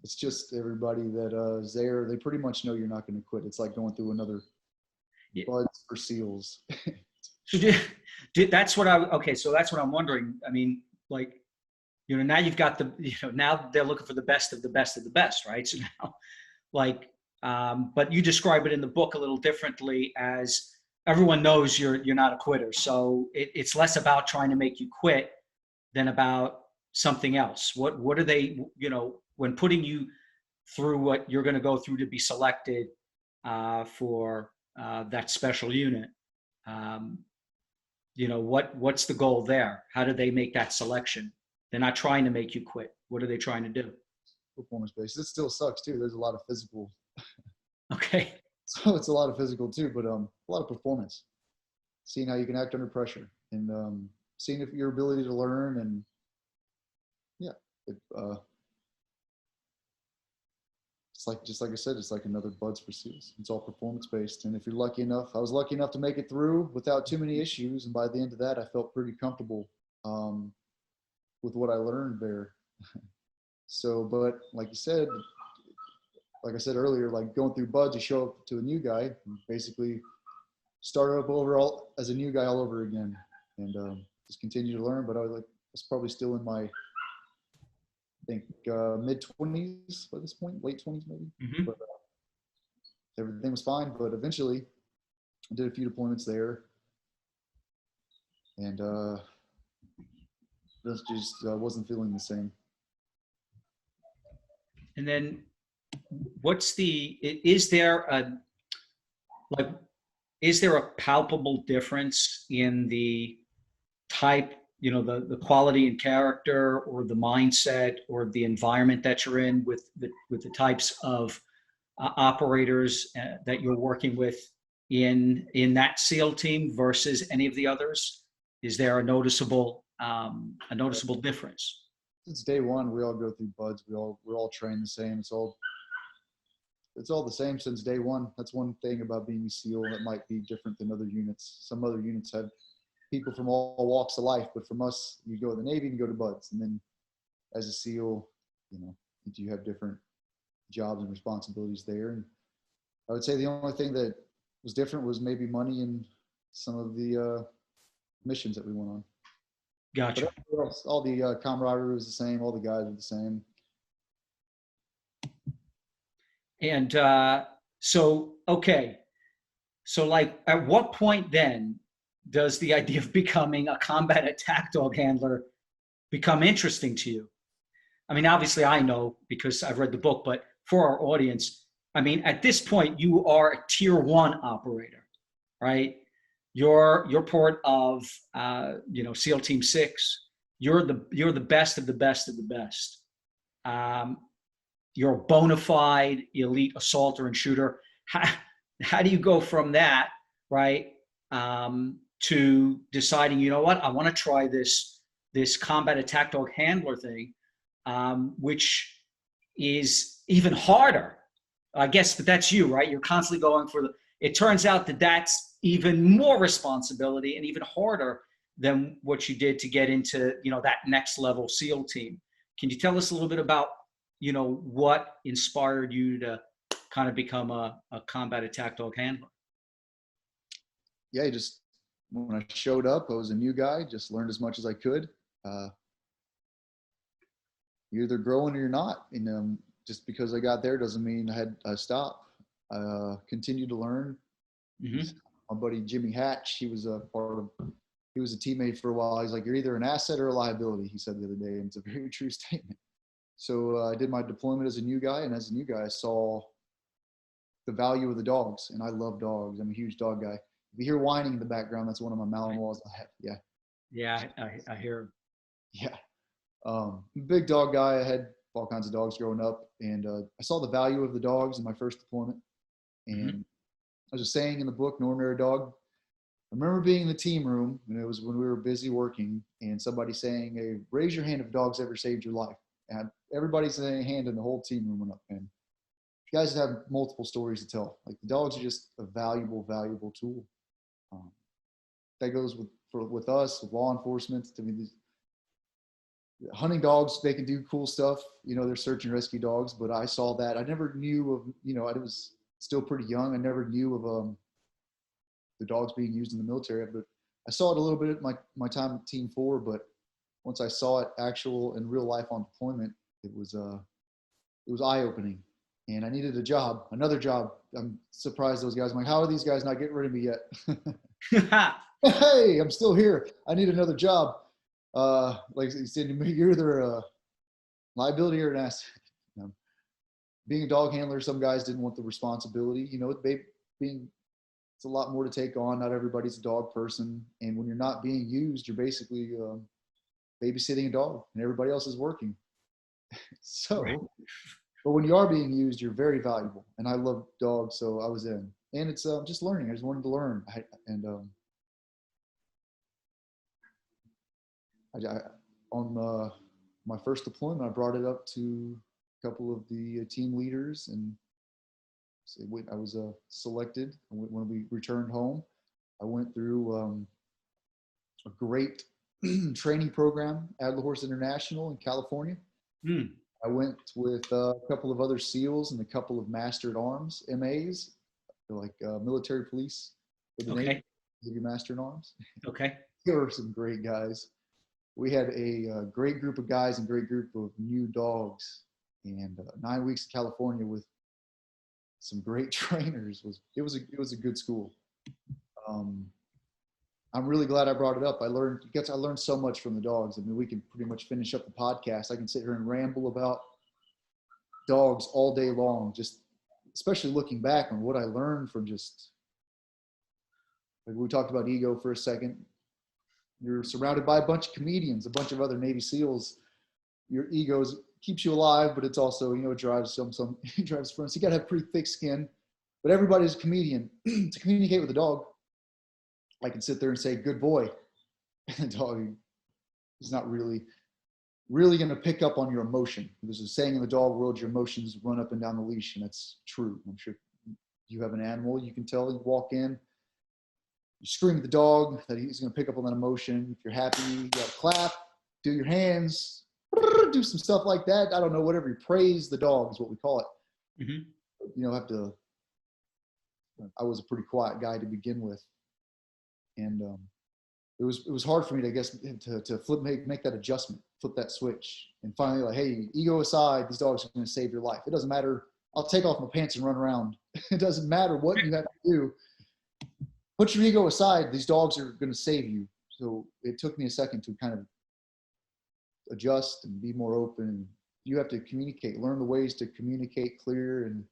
It's just everybody that is there, they pretty much know you're not going to quit. It's like going through another buds for SEALs. So that's what so that's what I'm wondering. I mean, like, you know, now you've got now they're looking for the best of the best of the best, right? So now, like, but you describe it in the book a little differently as everyone knows you're not a quitter. So it's less about trying to make you quit than about something else. What are they, you know, when putting you through what you're going to go through to be selected for that special unit? You know, what's the goal there? How do they make that selection? They're not trying to make you quit. What are they trying to do? Performance based. It still sucks too. There's a lot of physical. Okay. So it's a lot of physical too, but a lot of performance. Seeing how you can act under pressure, and seeing if your ability to learn, and yeah, it's like, just like I said, it's like another buds for SEALs. It's all performance based, and if you're lucky enough, I was lucky enough to make it through without too many issues, and by the end of that, I felt pretty comfortable with what I learned there. So, but like you said, like I said earlier, like going through buds, you show up to a new guy, and basically start up overall as a new guy all over again, and just continue to learn. But I was probably still in my, I think, mid-20s by this point, late 20s maybe. But everything was fine. But eventually, I did a few deployments there, and this just wasn't feeling the same. And then is there a palpable difference in the type, you know, the quality and character, or the mindset, or the environment that you're in with the types of operators that you're working with in that SEAL team versus any of the others? Is there a noticeable difference? Since day one, we all go through buds. We're all trained the same. It's all the same since day one. That's one thing about being a SEAL that might be different than other units. Some other units have people from all walks of life, but from us, you go to the Navy, you go to buds, and then as a SEAL, you know, you have different jobs and responsibilities there. And I would say the only thing that was different was maybe money and some of the missions that we went on. Gotcha. But all the camaraderie was the same. All the guys were the same. And okay. So like, at what point then does the idea of becoming a combat attack dog handler become interesting to you? I mean, obviously I know because I've read the book, but for our audience, I mean, at this point you are a tier 1 operator, right? You're part of, you know, SEAL Team 6. You're the best of the best of the best. You're a bona fide elite assaulter and shooter. How do you go from that, right, to deciding, you know what, I want to try this combat attack dog handler thing, which is even harder, I guess, but that's you, right? You're constantly going for it turns out that that's even more responsibility and even harder than what you did to get into, you know, that next level SEAL team. Can you tell us a little bit about, you know, what inspired you to kind of become a combat attack dog handler? Yeah, just when I showed up, I was a new guy, just learned as much as I could. You're either growing or you're not. And just because I got there doesn't mean I had to stop. I continued to learn. My buddy Jimmy Hatch, he was a teammate for a while. He's like, you're either an asset or a liability, he said the other day. And it's a very true statement. So I did my deployment as a new guy. And as a new guy, I saw the value of the dogs. And I love dogs. I'm a huge dog guy. If you hear whining in the background, that's one of my Malinois I have. Yeah. Yeah, I hear. Yeah. Big dog guy. I had all kinds of dogs growing up. And I saw the value of the dogs in my first deployment. And There's a saying in the book, No Ordinary Dog. I remember being in the team room, and it was when we were busy working, and somebody saying, "Hey, raise your hand if dogs ever saved your life." And everybody's hand in the whole team room went up. And you guys have multiple stories to tell. Like, the dogs are just a valuable, valuable tool. That goes with us, with law enforcement. I mean, these hunting dogs, they can do cool stuff. You know, they're search and rescue dogs, but I saw that. I never knew of, you know, I was still pretty young. I never knew of the dogs being used in the military, but I saw it a little bit at my time at Team 4, but once I saw it actual in real life on deployment, it was eye-opening, and I needed a job, another job. I'm surprised those guys. I'm like, how are these guys not getting rid of me yet? Hey, I'm still here. I need another job. Like you said, you're either a liability or an asset. You know, being a dog handler, some guys didn't want the responsibility. You know, it's a lot more to take on. Not everybody's a dog person. And when you're not being used, you're basically babysitting a dog and everybody else is working. So, right. But when you are being used, you're very valuable. And I love dogs, so I was in. And it's just learning. I just wanted to learn. On my first deployment, I brought it up to a couple of the team leaders, and I was selected. When we returned home, I went through a great training program at La Horse International in California. I went with a couple of other SEALs and a couple of Master at Arms MAs, like military police for the Navy, Master at Arms. Okay. There were some great guys. We had a great group of guys and great group of new dogs, and 9 weeks in California with some great trainers. It was a good school. I'm really glad I brought it up. I learned so much from the dogs. I mean, we can pretty much finish up the podcast. I can sit here and ramble about dogs all day long, just especially looking back on what I learned from just, like we talked about ego for a second. You're surrounded by a bunch of comedians, a bunch of other Navy SEALs. Your ego keeps you alive, but it's also, you know, drives drives fun. So you got to have pretty thick skin. But everybody's a comedian. To communicate with a dog, I can sit there and say, "Good boy." And the dog is not really going to pick up on your emotion. There's a saying in the dog world, your emotions run up and down the leash, and that's true. I'm sure you have an animal, you can tell. You walk in, you scream at the dog that he's going to pick up on that emotion. If you're happy, you got to clap, do your hands, do some stuff like that. I don't know, whatever you praise the dog is what we call it. Mm-hmm. You know, I was a pretty quiet guy to begin with. And it was hard for me to, I guess, to make that adjustment, flip that switch, and finally, like, hey, ego aside, these dogs are going to save your life. It doesn't matter. I'll take off my pants and run around. It doesn't matter what you have to do. Put your ego aside. These dogs are going to save you. So it took me a second to kind of adjust and be more open. You have to communicate, learn the ways to communicate clear, and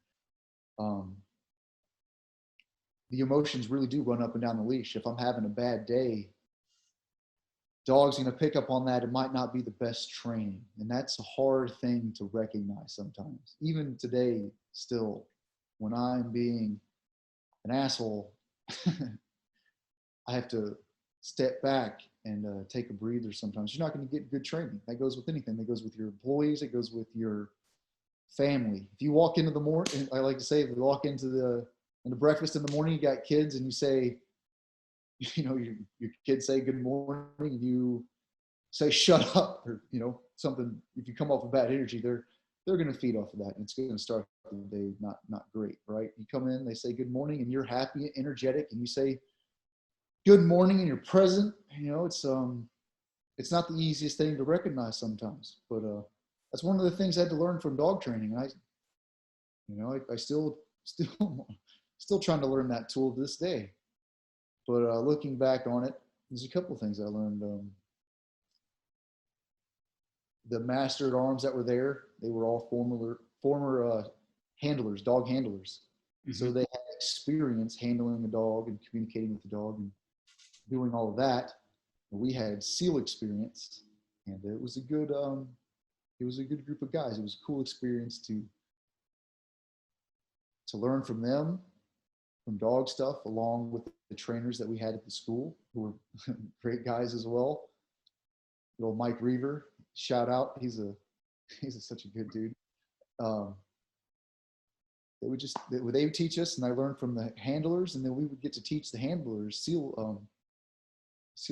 the emotions really do run up and down the leash. If I'm having a bad day, dog's going to pick up on that. It might not be the best training. And that's a hard thing to recognize sometimes. Even today, still, when I'm being an asshole, I have to step back and take a breather sometimes. You're not going to get good training. That goes with anything. That goes with your employees. It goes with your family. If you walk into the morning, I like to say, if you walk into the breakfast in the morning, you got kids, and you say, you know, your kids say good morning, and you say shut up, or, you know, something. If you come off of bad energy, they're going to feed off of that, and it's going to start the day not great, right? You come in, they say good morning, and you're happy, energetic, and you say good morning, and you're present. You know, it's not the easiest thing to recognize sometimes, but that's one of the things I had to learn from dog training. And I still trying to learn that tool to this day. But looking back on it, there's a couple of things I learned. The Master at Arms that were there, they were all former handlers, dog handlers. Mm-hmm. So they had experience handling a dog and communicating with the dog and doing all of that. And we had SEAL experience, and it was a good group of guys. It was a cool experience to learn from them. from dog stuff, along with the trainers that we had at the school, who were great guys as well. Little Mike Reaver, shout out. He's such a good dude. They would teach us, and I learned from the handlers, and then we would get to teach the handlers SEAL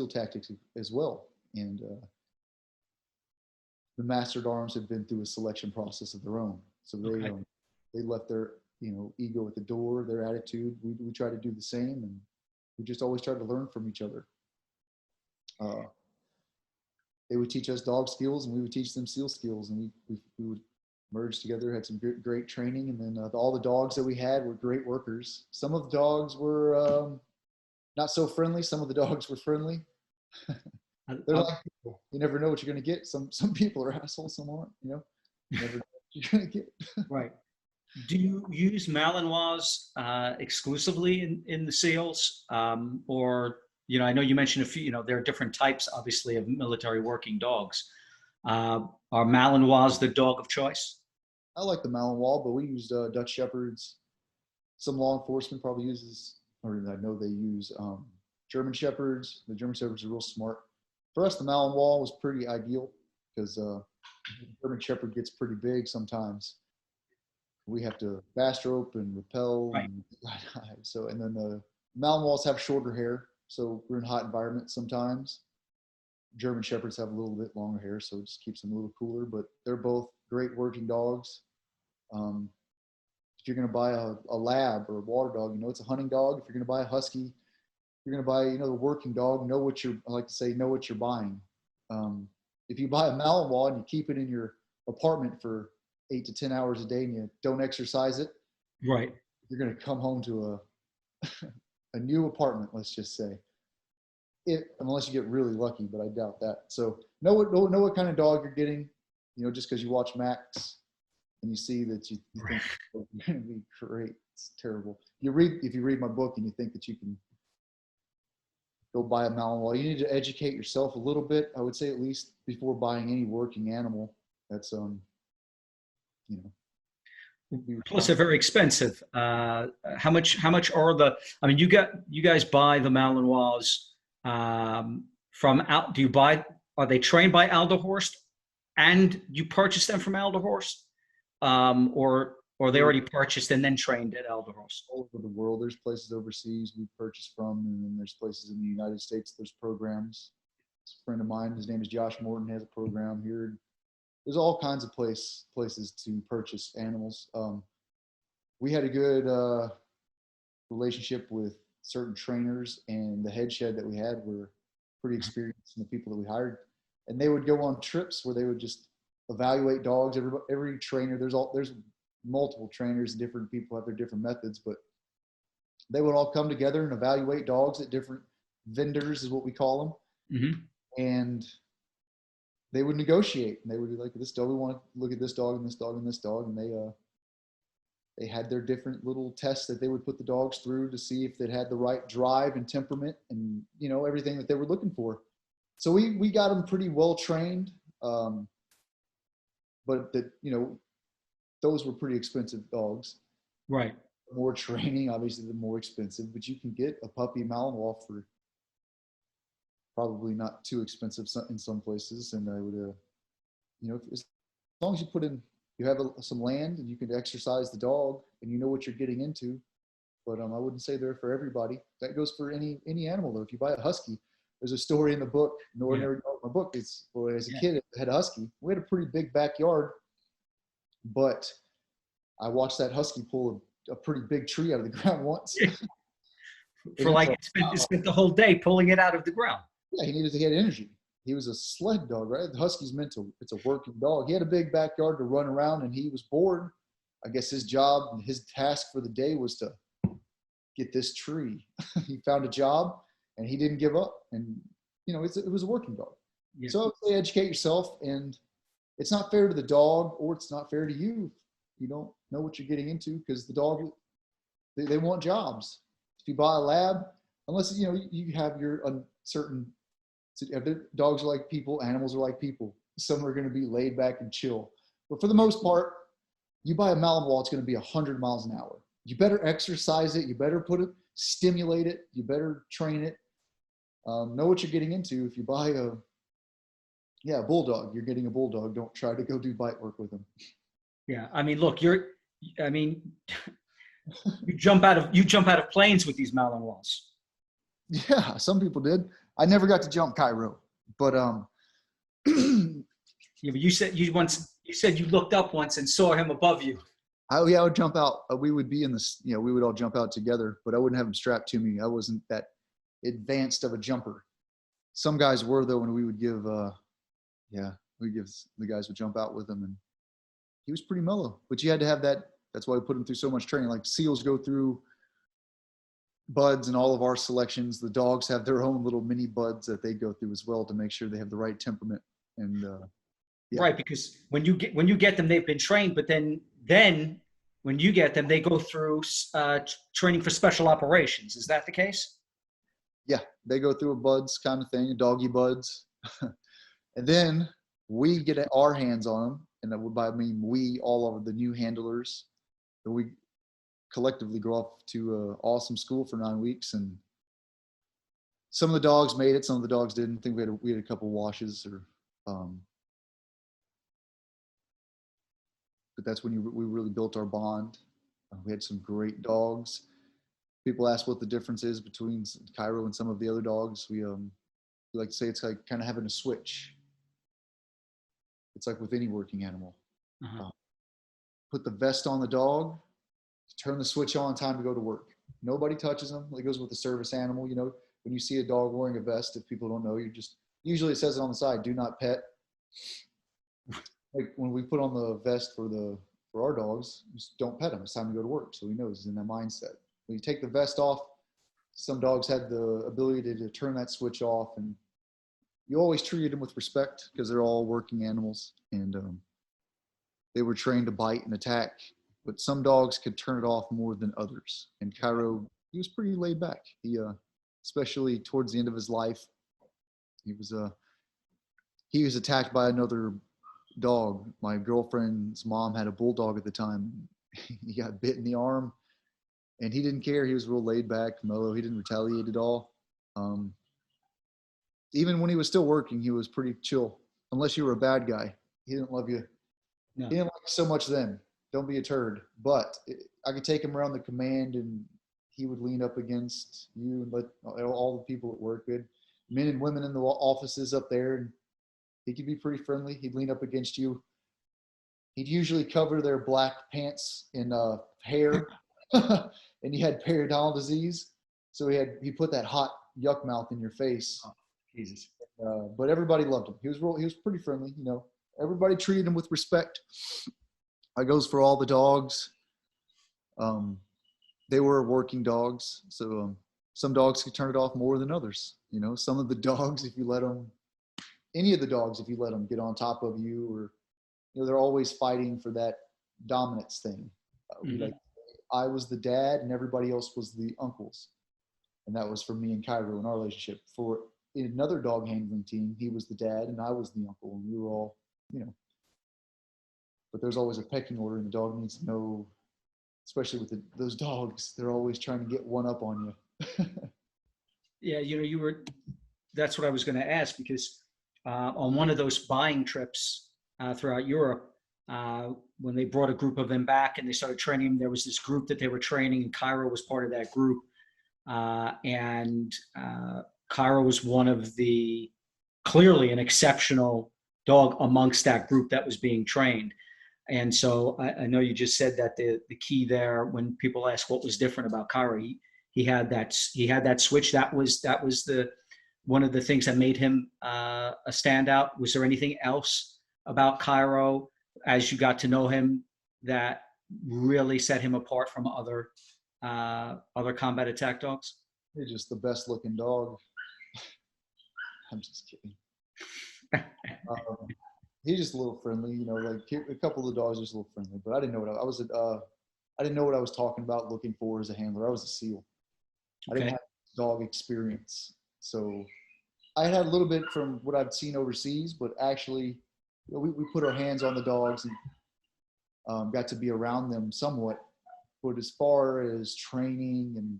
tactics as well. And the mastered arms had been through a selection process of their own, so they left their ego at the door, their attitude. We try to do the same, and we just always try to learn from each other. They would teach us dog skills, and we would teach them SEAL skills, and we would merge together, had some great training. And then all the dogs that we had were great workers. Some of the dogs were not so friendly. Some of the dogs were friendly. They're like people. You never know what you're going to get. Some people are assholes, some aren't, You never know what you're going to get. Right. Do you use Malinois exclusively in the SEALs? Or, I know you mentioned a few, there are different types, obviously, of military working dogs. Are Malinois the dog of choice? I like the Malinois, but we used Dutch Shepherds. Some law enforcement probably uses, or I know they use German Shepards. The German Shepards are real smart. For us, the Malinois was pretty ideal because German Shepherd gets pretty big sometimes. We have to bastrope and rappel. Right. And then the Malinois have shorter hair, so we're in hot environments sometimes. German Shepherds have a little bit longer hair, so it just keeps them a little cooler, but they're both great working dogs. If you're going to buy a lab or a water dog, it's a hunting dog. If you're going to buy a husky, you're going to buy, the working dog, know what you're buying. If you buy a Malinois and you keep it in your apartment for 8 to 10 hours a day and you don't exercise it, right, you're going to come home to a new apartment, let's just say. Unless you get really lucky, but I doubt that. So know what kind of dog you're getting, just because you watch Max and you see that you think oh, you're going to be great. It's terrible. If you read my book and you think that you can go buy a Malinois, you need to educate yourself a little bit. I would say at least before buying any working animal. That's Plus, they're very expensive. How much are the? I mean, you guys buy the Malinois from out? Do you buy? Are they trained by Alderhorst, and you purchase them from Alderhorst, or they already purchased and then trained at Alderhorst? All over the world, there's places overseas we purchase from, and then there's places in the United States. There's programs. It's a friend of mine. His name is Josh Morton. Has a program here. There's all kinds of places to purchase animals. We had a good relationship with certain trainers, and the head shed that we had were pretty experienced in the people that we hired. And they would go on trips where they would just evaluate dogs. Every trainer, there's multiple trainers, different people have their different methods, but they would all come together and evaluate dogs at different vendors, is what we call them. Mm-hmm. And they would negotiate, and they would be like, this dog, we want to look at this dog and this dog and this dog. And they had their different little tests that they would put the dogs through to see if they had the right drive and temperament and, everything that they were looking for. So we got them pretty well trained. But those were pretty expensive dogs. Right. The more training, obviously, the more expensive, but you can get a puppy Malinois for probably not too expensive in some places. And I would, as long as you have some land and you can exercise the dog and you know what you're getting into. But I wouldn't say they're for everybody. That goes for any animal though. If you buy a husky, there's a story in the book, an ordinary dog in my book. As a kid, I had a husky. We had a pretty big backyard, but I watched that husky pull a pretty big tree out of the ground once. It spent the whole day pulling it out of the ground. Yeah, he had energy. He was a sled dog, right? The husky's it's a working dog. He had a big backyard to run around, and he was bored. I guess his job and his task for the day was to get this tree. He found a job, and he didn't give up. And, it was a working dog. Yeah. So I would say educate yourself, and it's not fair to the dog, or it's not fair to you if you don't know what you're getting into, because the dog, they want jobs. If you buy a lab, unless, you have your uncertain. Dogs are like people, animals are like people. Some are going to be laid back and chill. But for the most part, you buy a Malinois, it's going to be 100 miles an hour. you better exercise it. You better stimulate it. You better train it. Know what you're getting into. If you buy a bulldog, you're getting a bulldog. Don't try to go do bite work with them. Yeah. I mean, look, you jump out of planes with these Malinois. Yeah, some people did. I never got to jump Cairo, but Yeah, but you said you looked up once and saw him above you. I would jump out. We would be in this, we would all jump out together, but I wouldn't have him strapped to me. I wasn't that advanced of a jumper. Some guys were though, and we would give, the guys would jump out with him, and he was pretty mellow. But you had to have that. That's why we put him through so much training. Like SEALs go through buds in all of our selections. The dogs have their own little mini buds that they go through as well to make sure they have the right temperament. And yeah. Right, because when you get them, they've been trained, but then when you get them, they go through training for special operations. Is that the case? Yeah, they go through a buds kind of thing, a doggy buds. And then we get our hands on them. And that would, I mean, we, all of the new handlers, that we collectively go off to an awesome school for 9 weeks. And some of the dogs made it, some of the dogs didn't. I think we had a couple washes, but that's when we really built our bond. We had some great dogs. People ask what the difference is between Cairo and some of the other dogs. We like to say it's like kind of having a switch. It's like with any working animal. Put the vest on the dog, turn the switch on, time to go to work. Nobody touches them. It goes with a service animal. When you see a dog wearing a vest, if people don't know, usually it says it on the side, do not pet. Like when we put on the vest for our dogs, just don't pet them. It's time to go to work. So he knows he's in that mindset. When you take the vest off, some dogs had the ability to turn that switch off, and you always treated them with respect because they're all working animals, and they were trained to bite and attack. But some dogs could turn it off more than others. And Cairo, he was pretty laid back. He, especially towards the end of his life, he was attacked by another dog. My girlfriend's mom had a bulldog at the time. He got bit in the arm, and he didn't care. He was real laid back, mellow. He didn't retaliate at all. Even when he was still working, he was pretty chill. Unless you were a bad guy, he didn't love you. No. He didn't like you so much then. Don't be a turd. But I could take him around the command, and he would lean up against you and let all the people at work, good men and women in the offices up there, and he could be pretty friendly. He'd lean up against you. He'd usually cover their black pants in hair, and he had periodontal disease, so he put that hot yuck mouth in your face. Oh, Jesus. But everybody loved him. He was pretty friendly. Everybody treated him with respect. That goes for all the dogs. They were working dogs, so some dogs could turn it off more than others. Some of the dogs, if you let them get on top of you, or they're always fighting for that dominance thing. I was the dad and everybody else was the uncles, and that was for me and Cairo in our relationship. For another dog handling team, he was the dad and I was the uncle, and we were all but there's always a pecking order, and the dog needs to know, especially with those dogs, they're always trying to get one up on you. Yeah, that's what I was going to ask, because on one of those buying trips throughout Europe, when they brought a group of them back and they started training them, there was this group that they were training, and Cairo was part of that group. And Cairo was clearly an exceptional dog amongst that group that was being trained. And so I know you just said that the key there, when people ask what was different about Cairo, he had that switch. That was one of the things that made him a standout. Was there anything else about Cairo as you got to know him that really set him apart from other combat attack dogs? He's just the best looking dog. I'm just kidding. He's just a little friendly, like a couple of the dogs are just a little friendly, but I didn't know what I was talking about looking for as a handler. I was a SEAL. I didn't have dog experience. So I had a little bit from what I've seen overseas, but actually we put our hands on the dogs and got to be around them somewhat. But as far as training and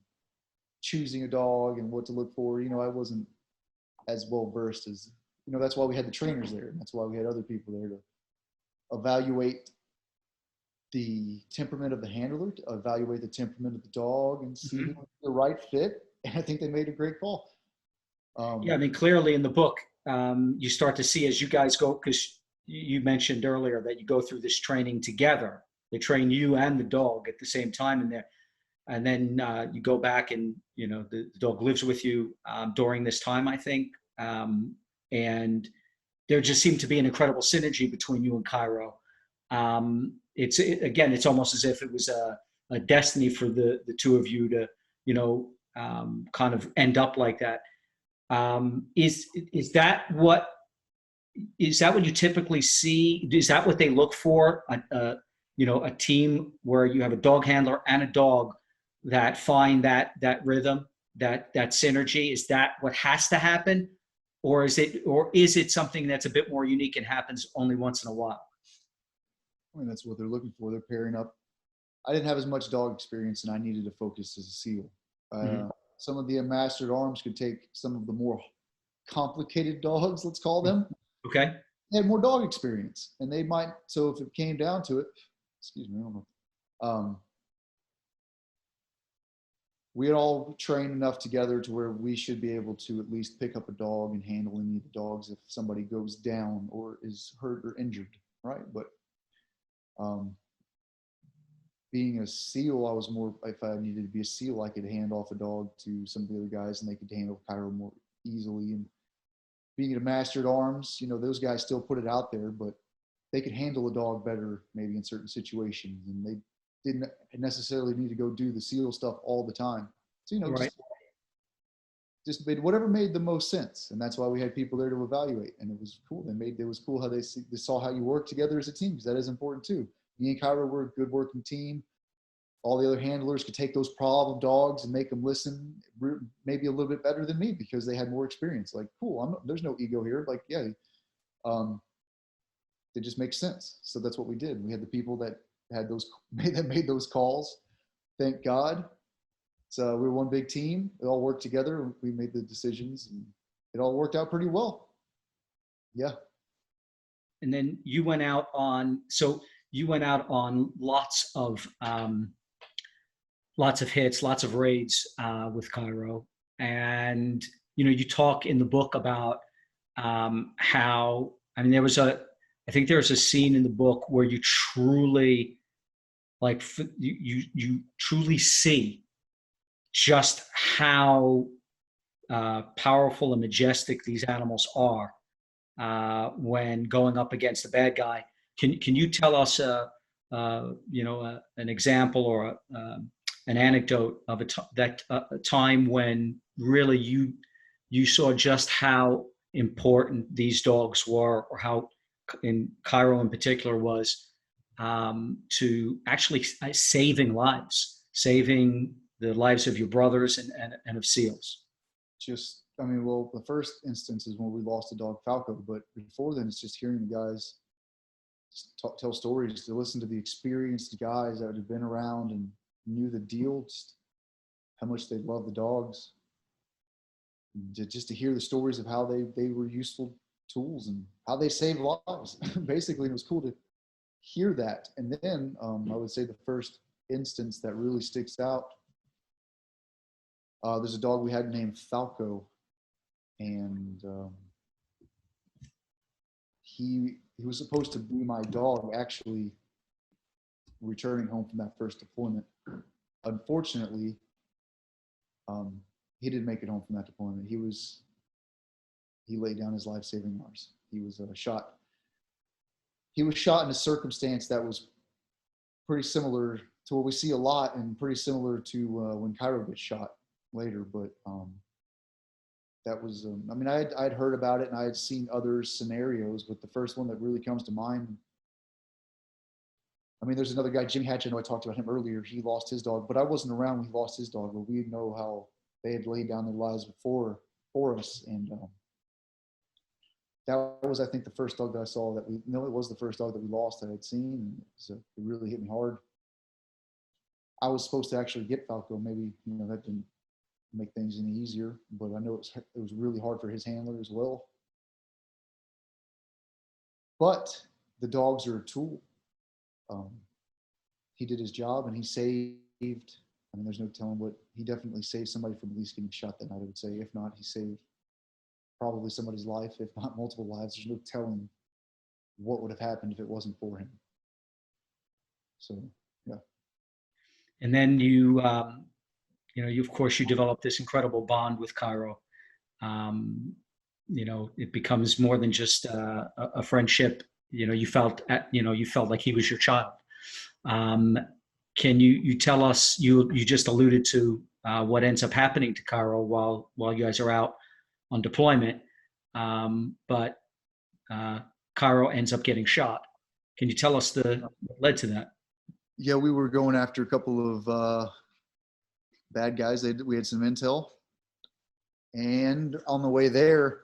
choosing a dog and what to look for, I wasn't as well versed as, that's why we had the trainers there. And that's why we had other people there to evaluate the temperament of the handler, to evaluate the temperament of the dog, and see the right fit. And I think they made a great call. Yeah, I mean, clearly in the book, you start to see as you guys go, because you mentioned earlier that you go through this training together. They train you and the dog at the same time in there. And then you go back and, the dog lives with you during this time, I think. And there just seemed to be an incredible synergy between you and Cairo. It's almost as if it was a destiny for the two of you to, kind of end up like that. Is that what you typically see? Is that what they look for? A team where you have a dog handler and a dog that find that rhythm, that synergy. Is that what has to happen, or is it something that's a bit more unique and happens only once in a while? I mean, that's what they're looking for. They're pairing up. I didn't have as much dog experience, and I needed to focus as a SEAL. Some of the mastered arms could take some of the more complicated dogs, let's call them. Okay. They had more dog experience, and they might. So if it came down to it, excuse me, I don't know. We had all trained enough together to where we should be able to at least pick up a dog and handle any of the dogs if somebody goes down or is hurt or injured, right? But being a SEAL, I was more, if I needed to be a SEAL, I could hand off a dog to some of the other guys and they could handle Cairo more easily. And being a master at arms, those guys still put it out there, but they could handle a dog better maybe in certain situations, and they didn't necessarily need to go do the SEAL stuff all the time. So, right. just made whatever made the most sense. And that's why we had people there to evaluate. And it was cool. It was cool how they saw how you work together as a team, because that is important too. Me and Cairo were a good working team. All the other handlers could take those problem dogs and make them listen maybe a little bit better than me because they had more experience. Like, cool, there's no ego here. Like, yeah, it just makes sense. So that's what we did. We had the people that made those calls. Thank God. So we were one big team. It all worked together. We made the decisions, and it all worked out pretty well. Yeah. And then you went out on lots of hits, lots of raids with Cairo. And, you talk in the book about how, I mean, I think there's a scene in the book where you truly, like, you truly see just how powerful and majestic these animals are when going up against the bad guy. Can you tell us an example or an anecdote of a time when really you saw just how important these dogs were, or how in Cairo in particular was to actually saving the lives of your brothers and of SEALs? The first instance is when we lost the dog Falco, but before then it's just hearing the guys tell stories, to listen to the experienced guys that had been around and knew the deal, just how much they love the dogs, just to hear the stories of how they were useful tools and how they saved lives. Basically, it was cool to hear that. And then I would say the first instance that really sticks out, there's a dog we had named Falco, and he was supposed to be my dog, actually, returning home from that first deployment. Unfortunately, he didn't make it home from that deployment. He laid down his life-saving arms. He was shot. He was shot in a circumstance that was pretty similar to what we see a lot, and pretty similar to when Cairo gets shot later. But that was, I'd heard about it and I had seen other scenarios, but the first one that really comes to mind, there's another guy, Jimmy Hatch, I know I talked about him earlier. He lost his dog, but I wasn't around when he lost his dog, but we know how they had laid down their lives for us. And that was, I think, the first dog that I saw it was the first dog that we lost that I'd seen. It really hit me hard. I was supposed to actually get Falco. Maybe, you know, that didn't make things any easier, but I know it was really hard for his handler as well. But the dogs are a tool. He did his job and he saved. I mean, there's no telling what he definitely saved somebody from at least getting shot that night. I would say, if not, he saved probably somebody's life, if not multiple lives. There's no telling what would have happened if it wasn't for him. So, yeah. And then you, you know, you, of course, you develop this incredible bond with Cairo. You know, it becomes more than just a friendship. You know, you felt like he was your child. Can you tell us? You just alluded to what ends up happening to Cairo while you guys are out on deployment, but Cairo ends up getting shot. Can you tell us what led to that? Yeah, we were going after a couple of bad guys. We had some intel, and on the way there,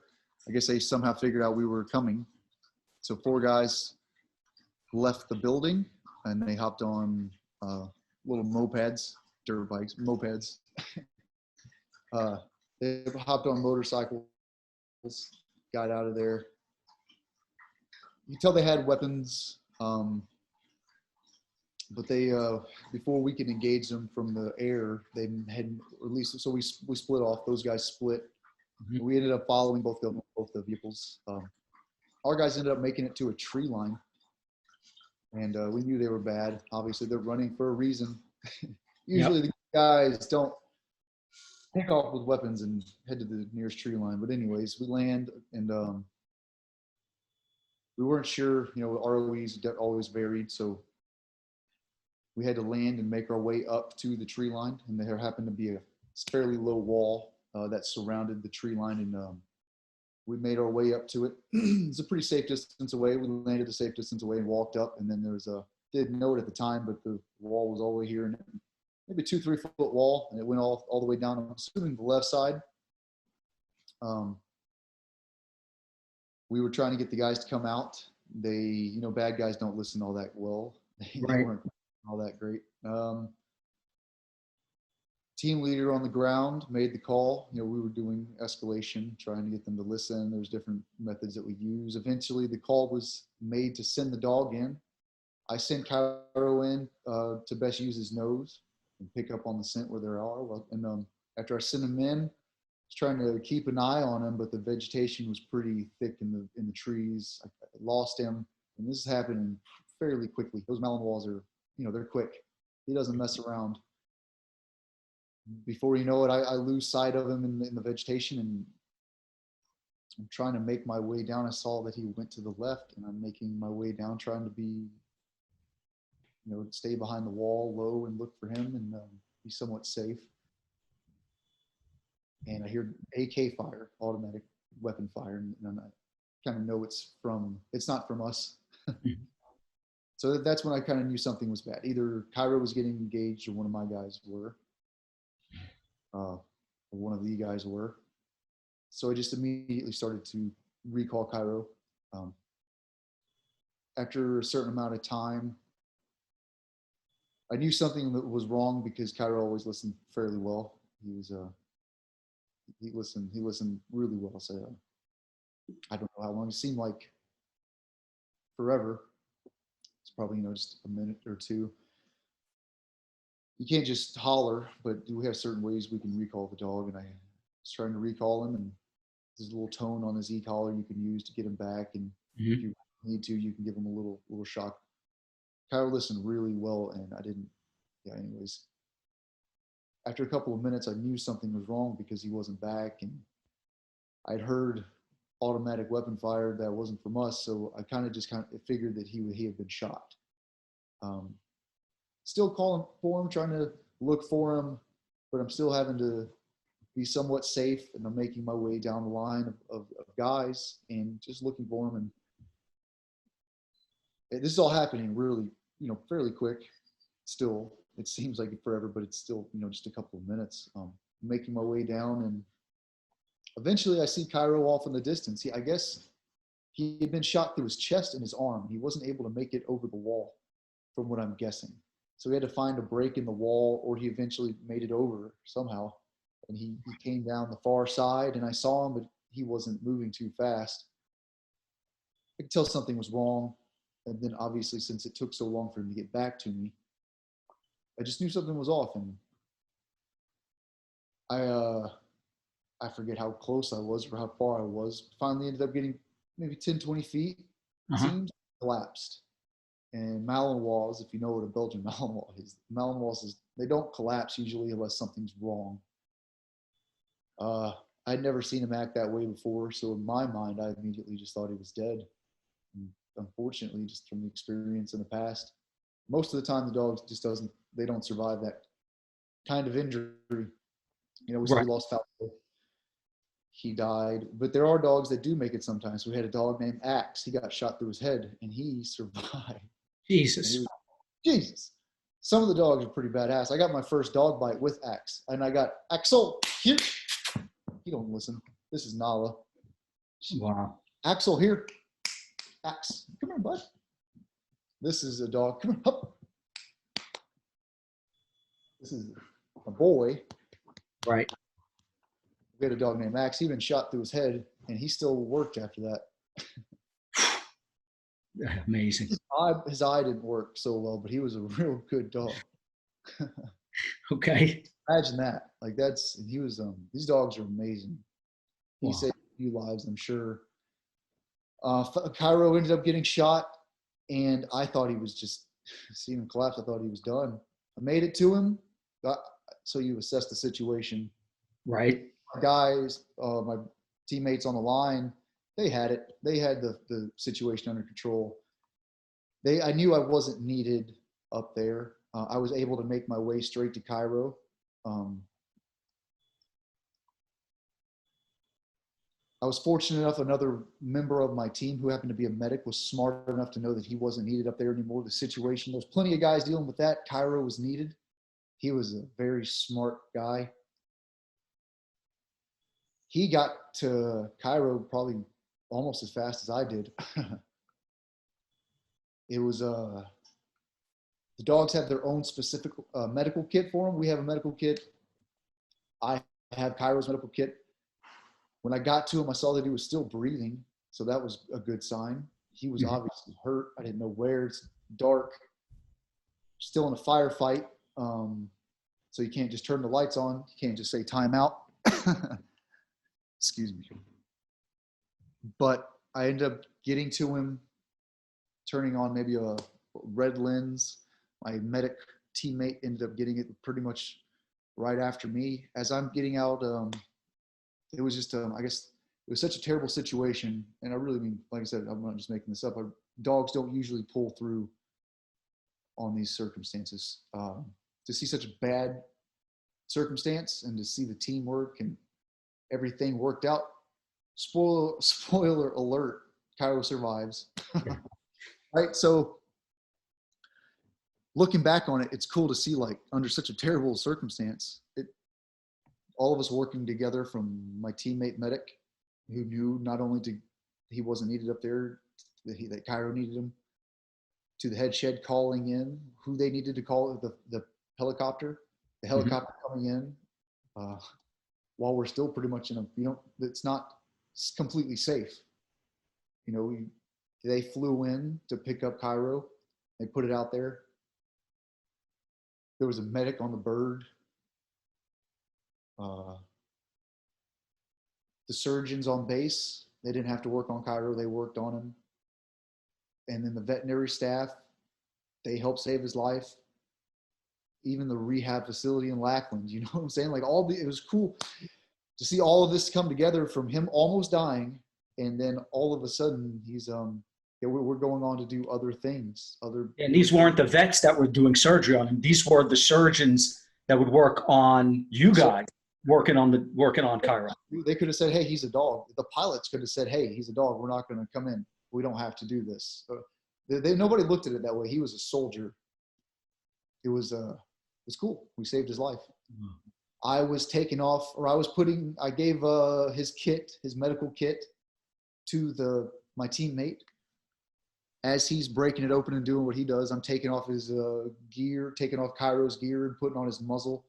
I guess they somehow figured out we were coming. So 4 guys left the building, and they hopped on little mopeds, dirt bikes, mopeds. They hopped on motorcycles, got out of there. You can tell they had weapons, but they before we could engage them from the air, they had released. So we split off. Those guys split. Mm-hmm. We ended up following both the vehicles. Our guys ended up making it to a tree line, and we knew they were bad. Obviously, they're running for a reason. Usually, the guys don't take off with weapons and head to the nearest tree line. But anyways, we land, and we weren't sure. You know, ROEs always varied, so we had to land and make our way up to the tree line. And there happened to be a fairly low wall that surrounded the tree line, and we made our way up to it. It's a pretty safe distance away. We landed a safe distance away and walked up, and then there was didn't know it at the time, but the wall was all the way here, and maybe 2-3 foot wall, and it went all the way down, I'm assuming the left side. We were trying to get the guys to come out. They, you know, bad guys don't listen all that well. They weren't all that great. Team leader on the ground made the call. You know, we were doing escalation, trying to get them to listen. There's different methods that we use. Eventually, the call was made to send the dog in. I sent Cairo in to best use his nose and pick up on the scent where there are. Well, and after I sent him in, I was trying to keep an eye on him, but the vegetation was pretty thick in the trees. I lost him, and this is happening fairly quickly. Those Malinois are, you know, they're quick. He doesn't mess around. Before you know it, I lose sight of him in the vegetation, and I'm trying to make my way down. I saw that he went to the left, and I'm making my way down, trying to be, you know, stay behind the wall low and look for him and be somewhat safe. And I hear AK fire, automatic weapon fire, and I kind of know it's not from us. So that's when I kind of knew something was bad. Either Cairo was getting engaged or one of my guys were. Or one of the guys were. So I just immediately started to recall Cairo. After a certain amount of time, I knew something that was wrong because Cairo always listened fairly well. He listened really well. So I don't know how long. It seemed like forever. It's probably, you know, just a minute or two. You can't just holler, but we have certain ways we can recall the dog. And I was trying to recall him, and there's a little tone on his e-collar you can use to get him back. And if you need to, you can give him a little shock. Cairo listened really well, and I didn't. Yeah. Anyways, after a couple of minutes, I knew something was wrong because he wasn't back, and I'd heard automatic weapon fire that wasn't from us. So I kind of figured that he had been shot. Still calling for him, trying to look for him, but I'm still having to be somewhat safe, and I'm making my way down the line of guys and just looking for him. And this is all happening really, you know, fairly quick. Still, it seems like forever, but it's still, you know, just a couple of minutes. Making my way down, and eventually I see Cairo off in the distance. I guess he had been shot through his chest and his arm. He wasn't able to make it over the wall, from what I'm guessing. So we had to find a break in the wall, or he eventually made it over somehow. And he came down the far side, and I saw him, but he wasn't moving too fast. I could tell something was wrong. And then obviously, since it took so long for him to get back to me, I just knew something was off. And I forget how close I was or how far I was. Finally ended up getting maybe 10, 20 feet. Seems collapsed. And Malinois, if you know what a Belgian Malinois is, they don't collapse usually unless something's wrong. I'd never seen him act that way before, so in my mind, I immediately just thought he was dead. And unfortunately, just from the experience in the past, most of the time the dogs just they don't survive that kind of injury. You know, we lost Falco. He died, but there are dogs that do make it sometimes. We had a dog named Axe. He got shot through his head, and he survived. Jesus. Jesus. Some of the dogs are pretty badass. I got my first dog bite with Axe, and I got Axel here. He don't listen. This is Nala. Wow. Axel here. Axe. Come here, bud. This is a dog. Come here. Hup. This is a boy. Right. We had a dog named Max. He been shot through his head, and he still worked after that. Amazing. His eye didn't work so well, but he was a real good dog. Okay. Imagine that. Like he was. These dogs are amazing. He saved a few lives, I'm sure. Cairo ended up getting shot, and I thought he was just seeing him collapse. I thought he was done. I made it to him. So you assess the situation. Right. Guys, my teammates on the line, they had it. They had the situation under control. I knew I wasn't needed up there. I was able to make my way straight to Cairo. I was fortunate enough, another member of my team who happened to be a medic was smart enough to know that he wasn't needed up there anymore. The situation, there's plenty of guys dealing with that. Cairo was needed. He was a very smart guy. He got to Cairo probably almost as fast as I did. It was, the dogs have their own specific medical kit for them. We have a medical kit. I have Cairo's medical kit. When I got to him, I saw that he was still breathing. So that was a good sign. He was obviously hurt. I didn't know where. It's dark. Still in a firefight. So you can't just turn the lights on. You can't just say time out. Excuse me. But I ended up getting to him, turning on maybe a red lens. My medic teammate ended up getting it pretty much right after me. As I'm getting out, it was just, I guess, it was such a terrible situation. And I really mean, like I said, I'm not just making this up. Dogs don't usually pull through on these circumstances. To see such a bad circumstance and to see the teamwork and everything worked out. Spoiler alert, Cairo survives. Right? So looking back on it, it's cool to see, like, under such a terrible circumstance, all of us working together, from my teammate medic, who knew not only he wasn't needed up there, that Cairo needed him, to the head shed calling in who they needed to call, the helicopter, coming in, while we're still pretty much it's not completely safe. You know, they flew in to pick up Cairo. They put it out there. There was a medic on the bird. The surgeons on base, they didn't have to work on Cairo. They worked on him. And then the veterinary staff, they helped save his life. Even the rehab facility in Lackland, you know what I'm saying? Like, it was cool to see all of this come together, from him almost dying, and then all of a sudden he's we're going on to do other things. And these weren't the vets that were doing surgery on him. These were the surgeons that would work on you guys, working on Cairo. They could have said, "Hey, he's a dog." The pilots could have said, "Hey, he's a dog. We're not going to come in. We don't have to do this." Nobody looked at it that way. He was a soldier. It was cool. We saved his life. Mm-hmm. I was taken off, or I gave his medical kit to my teammate. as he's breaking it open and doing what he does, I'm taking off his gear, taking off Cairo's gear and putting on his muzzle.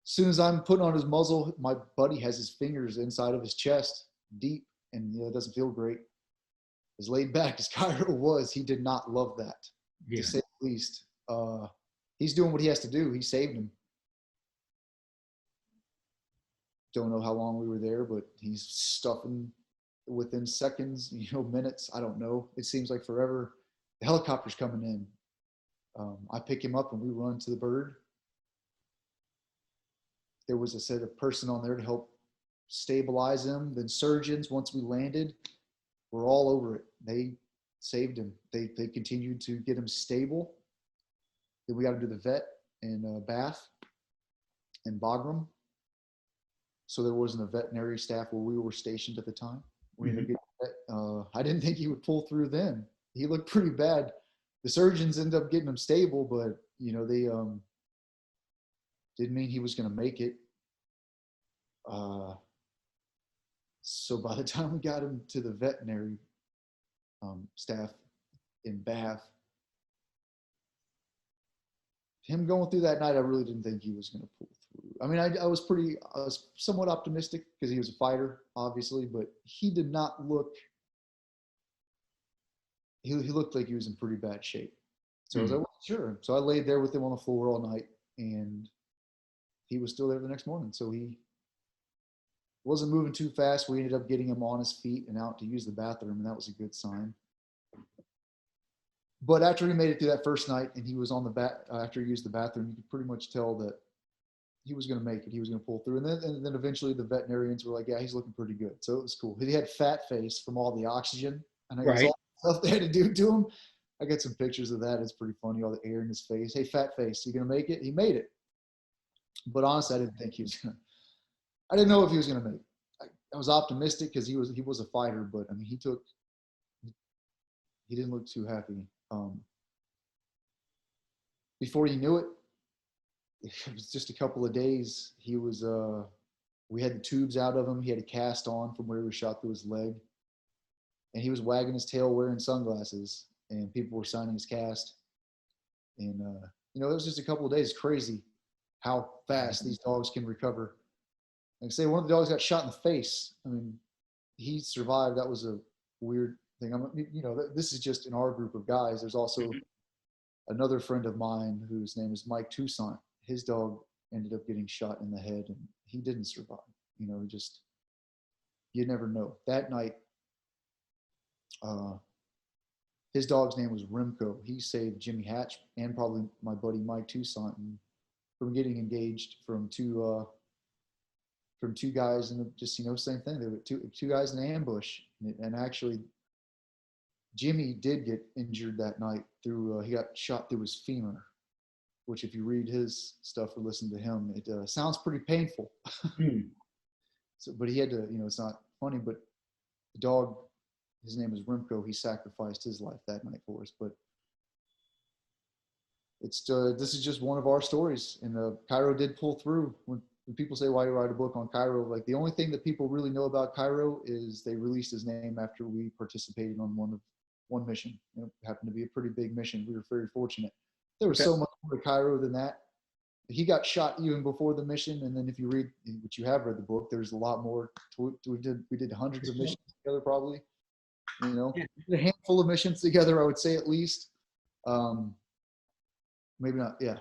As soon as I'm putting on his muzzle, my buddy has his fingers inside of his chest, deep, and it doesn't feel great. As laid back as Cairo was, he did not love that, to say the least. He's doing what he has to do. He saved him. Don't know how long we were there, but he's stuffing within seconds, minutes. I don't know. It seems like forever. The helicopter's coming in. I pick him up and we run to the bird. There was a set of person on there to help stabilize him. Then surgeons, once we landed, were all over it. They saved him. They continued to get him stable. Then we got him to the vet in Bath and Bagram. So there wasn't a veterinary staff where we were stationed at the time. We ended up getting, I didn't think he would pull through then. He looked pretty bad. The surgeons ended up getting him stable, but they didn't mean he was going to make it. So by the time we got him to the veterinary staff in Bath, him going through that night, I really didn't think he was going to pull through. I mean, I was somewhat optimistic because he was a fighter, obviously, but he did not look, he looked like he was in pretty bad shape. So I was like, well, sure. So I laid there with him on the floor all night, and he was still there the next morning. So he wasn't moving too fast. We ended up getting him on his feet and out to use the bathroom, and that was a good sign. But after he made it through that first night and he was on after he used the bathroom, you could pretty much tell that he was going to make it. He was going to pull through. And then eventually the veterinarians were like, yeah, he's looking pretty good. So it was cool. He had fat face from all the oxygen. And I guess all the stuff they had to do to him. I got some pictures of that. It's pretty funny, all the air in his face. Hey, fat face, you going to make it? He made it. But honestly, I didn't think he was going to. I didn't know if he was going to make it. I was optimistic because he was a fighter, but I mean, he didn't look too happy. Before you knew it, it was just a couple of days. He was, we had the tubes out of him. He had a cast on from where he was shot through his leg. And he was wagging his tail wearing sunglasses, and people were signing his cast. And, it was just a couple of days. It's crazy how fast these dogs can recover. Like I say, one of the dogs got shot in the face. I mean, he survived. That was a weird thing. This is just in our group of guys. There's also another friend of mine whose name is Mike Toussaint. His dog ended up getting shot in the head, and he didn't survive. You never know. That night, his dog's name was Remco. He saved Jimmy Hatch and probably my buddy Mike Toussaint from getting engaged from two guys, and just same thing. There were two guys in an ambush, and actually Jimmy did get injured that night through he got shot through his femur, which if you read his stuff or listen to him, it sounds pretty painful. So, but he had to, it's not funny, but the dog, his name is Remco. He sacrificed his life that night for us. But this is just one of our stories, and Cairo did pull through. When people say, why you write a book on Cairo, like the only thing that people really know about Cairo is they released his name after we participated on one mission. It happened to be a pretty big mission. We were very fortunate. There was so much more to Cairo than that. He got shot even before the mission, and then if you read, which you have read the book, there's a lot more. We did hundreds of missions together, probably. A handful of missions together, I would say at least. Maybe not. Yeah.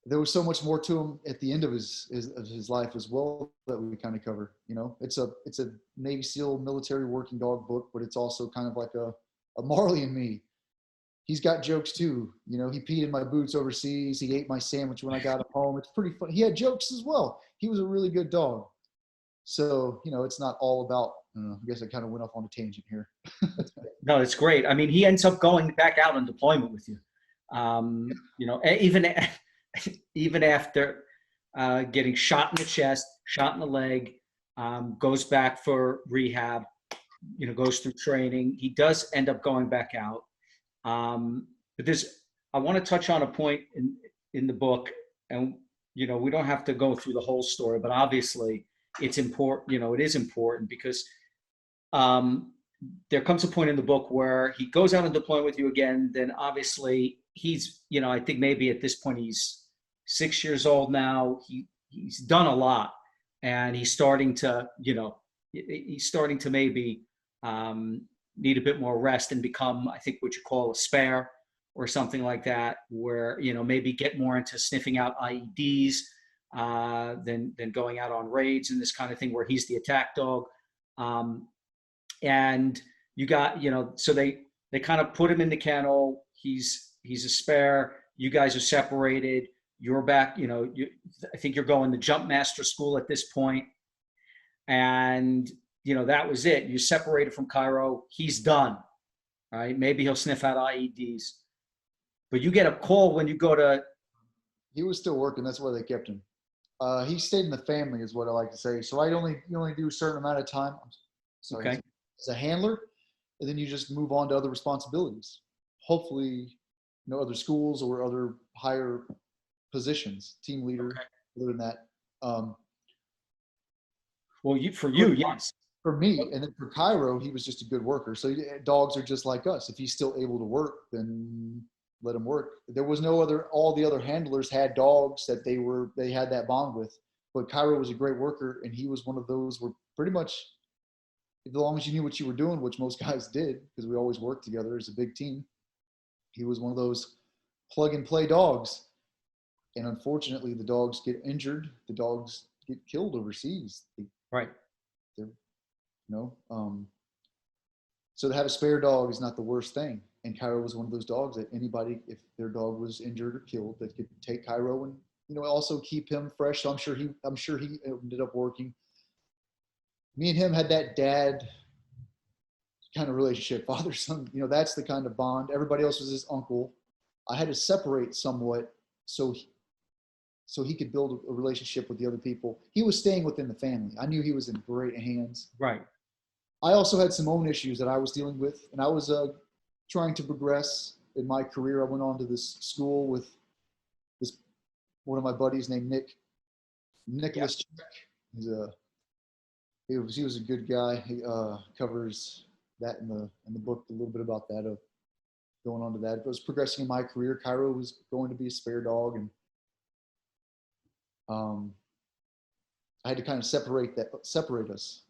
There was so much more to him at the end of his life as well that we kind of cover. It's a Navy SEAL military working dog book, but it's also kind of like a Marley and me. He's got jokes too. He peed in my boots overseas. He ate my sandwich when I got him home. It's pretty fun. He had jokes as well. He was a really good dog. So, it's not all about, I guess I kind of went off on a tangent here. No, it's great. I mean, he ends up going back out on deployment with you. Even after getting shot in the chest, shot in the leg, goes back for rehab, goes through training. He does end up going back out. But I want to touch on a point in the book, and, we don't have to go through the whole story, but obviously it's important, it is important because there comes a point in the book where he goes out on deployment with you again. Then obviously he's, I think maybe at this point he's 6 years old now. He's done a lot, and he's starting to, maybe need a bit more rest and become, I think, what you call a spare or something like that, where, maybe get more into sniffing out IEDs than going out on raids and this kind of thing, where he's the attack dog. And you got, so they kind of put him in the kennel. He's a spare. You guys are separated. You're back, I think you're going to jump master school at this point. And, that was it. You're separated from Cairo. He's done. Right? Maybe he'll sniff out IEDs. But you get a call when you go to. He was still working. That's why they kept him. He stayed in the family, is what I like to say. So you only do a certain amount of time. Sorry, okay. As a handler, and then you just move on to other responsibilities. Hopefully, other schools or other higher positions, team leader, okay. Other than that. Well, for you, yes. For me, and then for Cairo, he was just a good worker. So dogs are just like us. If he's still able to work, then let him work. There was no other. All the other handlers had dogs that they had that bond with. But Cairo was a great worker, and he was one of those where pretty much, as long as you knew what you were doing, which most guys did, because we always worked together as a big team, he was one of those plug and play dogs. And unfortunately, the dogs get injured. The dogs get killed overseas. Right. So to have a spare dog is not the worst thing. And Cairo was one of those dogs that anybody, if their dog was injured or killed, that could take Cairo and also keep him fresh. So I'm sure he ended up working. Me and him had that dad kind of relationship, father son. That's the kind of bond. Everybody else was his uncle. I had to separate somewhat so he could build a relationship with the other people. He was staying within the family. I knew he was in great hands. Right. I also had some own issues that I was dealing with, and I was trying to progress in my career. I went on to this school with one of my buddies named Nicholas Check. He was a good guy. He covers that in the book, a little bit about that, going on to that. It was progressing in my career. Cairo was going to be a spare dog, and I had to kind of separate us.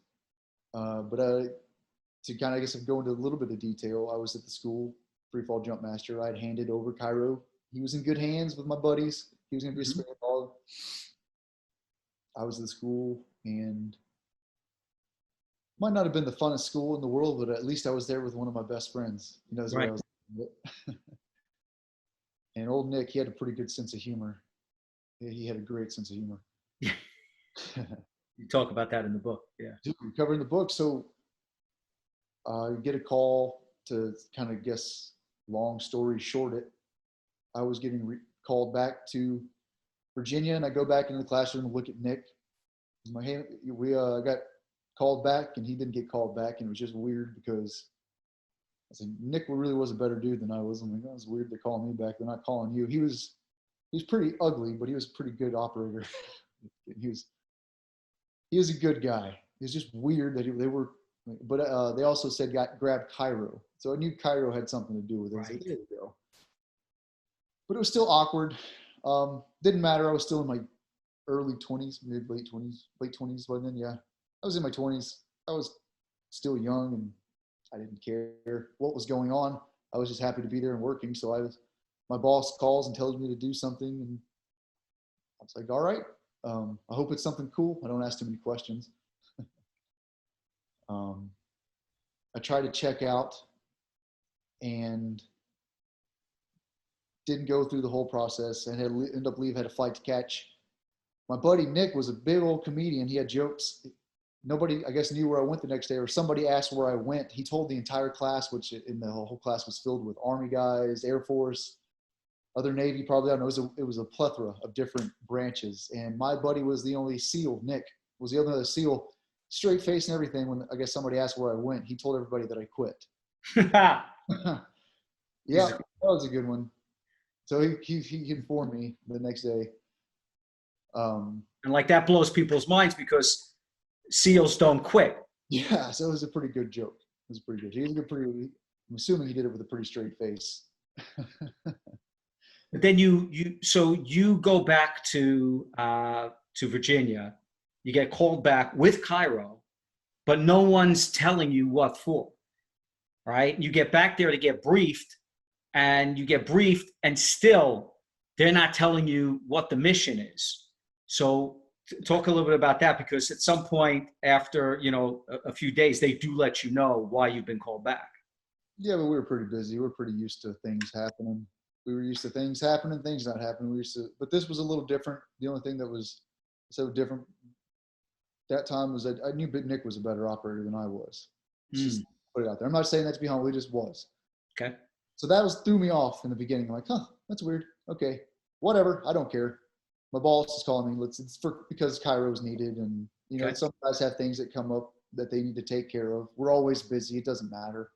But to kind of, I guess, go into a little bit of detail, I was at the school, free fall jump master. I'd handed over Cairo. He was in good hands with my buddies. He was going to be a spare dog. I was at the school, and might not have been the funnest school in the world, but at least I was there with one of my best friends. He knows right. what I was. And old Nick, he had a pretty good sense of humor. He had a great sense of humor. You talk about that in the book. Yeah. Dude, we cover in the book. So you get a call to kind of guess, long story short it. I was getting called back to Virginia, and I go back into the classroom and look at Nick. We got called back, and he didn't get called back, and it was just weird because I said, Nick really was a better dude than I was. I'm like, oh, it's weird they're calling me back. They're not calling you. He was pretty ugly, but he was a pretty good operator. He was a good guy. It was just weird that they were, but they also said grabbed Cairo. So I knew Cairo had something to do with it. Right. Like, there you go. But it was still awkward. Didn't matter. I was still in my early 20s, late 20s by then. Yeah, I was in my 20s. I was still young, and I didn't care what was going on. I was just happy to be there and working. So my boss calls and tells me to do something, and I was like, all right. I hope it's something cool. I don't ask too many questions. I tried to check out and didn't go through the whole process, and ended up leaving, had a flight to catch. My buddy Nick was a big old comedian. He had jokes. Nobody, I guess, knew where I went the next day, or somebody asked where I went. He told the entire class, which in the whole class was filled with Army guys, Air Force, other Navy, probably. I don't know. It was a plethora of different branches. And my buddy was the only SEAL. Nick was the other SEAL, straight face and everything. When I guess somebody asked where I went, he told everybody that I quit. Yeah, that was a good one. So he informed me the next day. And like that blows people's minds because SEALs don't quit. Yeah, so it was a pretty good joke. was pretty good. He was a pretty. I'm assuming he did it with a pretty straight face. But then so you go back to Virginia, you get called back with Cairo, but no one's telling you what for, right? You get back there to get briefed, and you get briefed, and still they're not telling you what the mission is. So talk a little bit about that, because at some point after, you know, a few days, they do let you know why you've been called back. Yeah, but we were pretty busy. We were pretty used to things happening. We were used to things happening, things not happening. We used to, but this was a little different. The only thing that was so different that time was I knew Big Nick was a better operator than I was. Just put it out there. I'm not saying that to be humble. He just was. Okay. So that threw me off in the beginning. I'm like, huh, that's weird. Okay, whatever. I don't care. My boss is calling me. It's because Cairo's needed, and you know, some guys have things that come up that they need to take care of. We're always busy. It doesn't matter.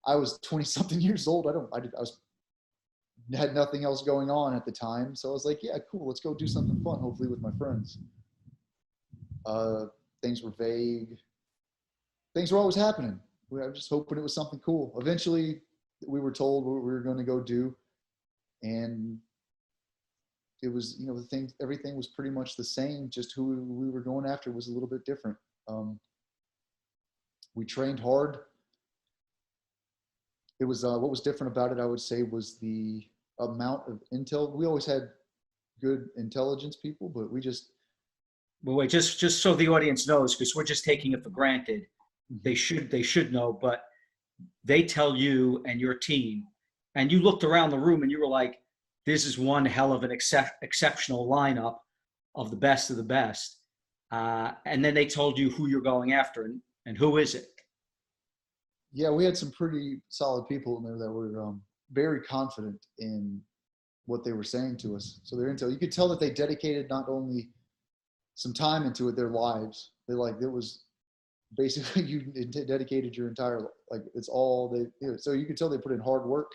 I was 20 something years old. I had nothing else going on at the time. So I was like, yeah, cool. Let's go do something fun, hopefully with my friends. Things were vague. Things were always happening. I was just hoping it was something cool. Eventually we were told what we were going to go do. And it was, you know, everything was pretty much the same. Just who we were going after was a little bit different. We trained hard. It was what was different about it, I would say, was the amount of intel. We always had good intelligence people, but we just. Well, wait, just so the audience knows, because we're just taking it for granted. They should know, but they tell you and your team, and you looked around the room and you were like, "This is one hell of an exceptional lineup of the best of the best." And then they told you who you're going after, and who is it? Yeah, we had some pretty solid people in there that were very confident in what they were saying to us. So their intel, you could tell that they dedicated not only some time into it, their lives. It was basically you dedicated your entire, like it's all they, you know, so you could tell they put in hard work.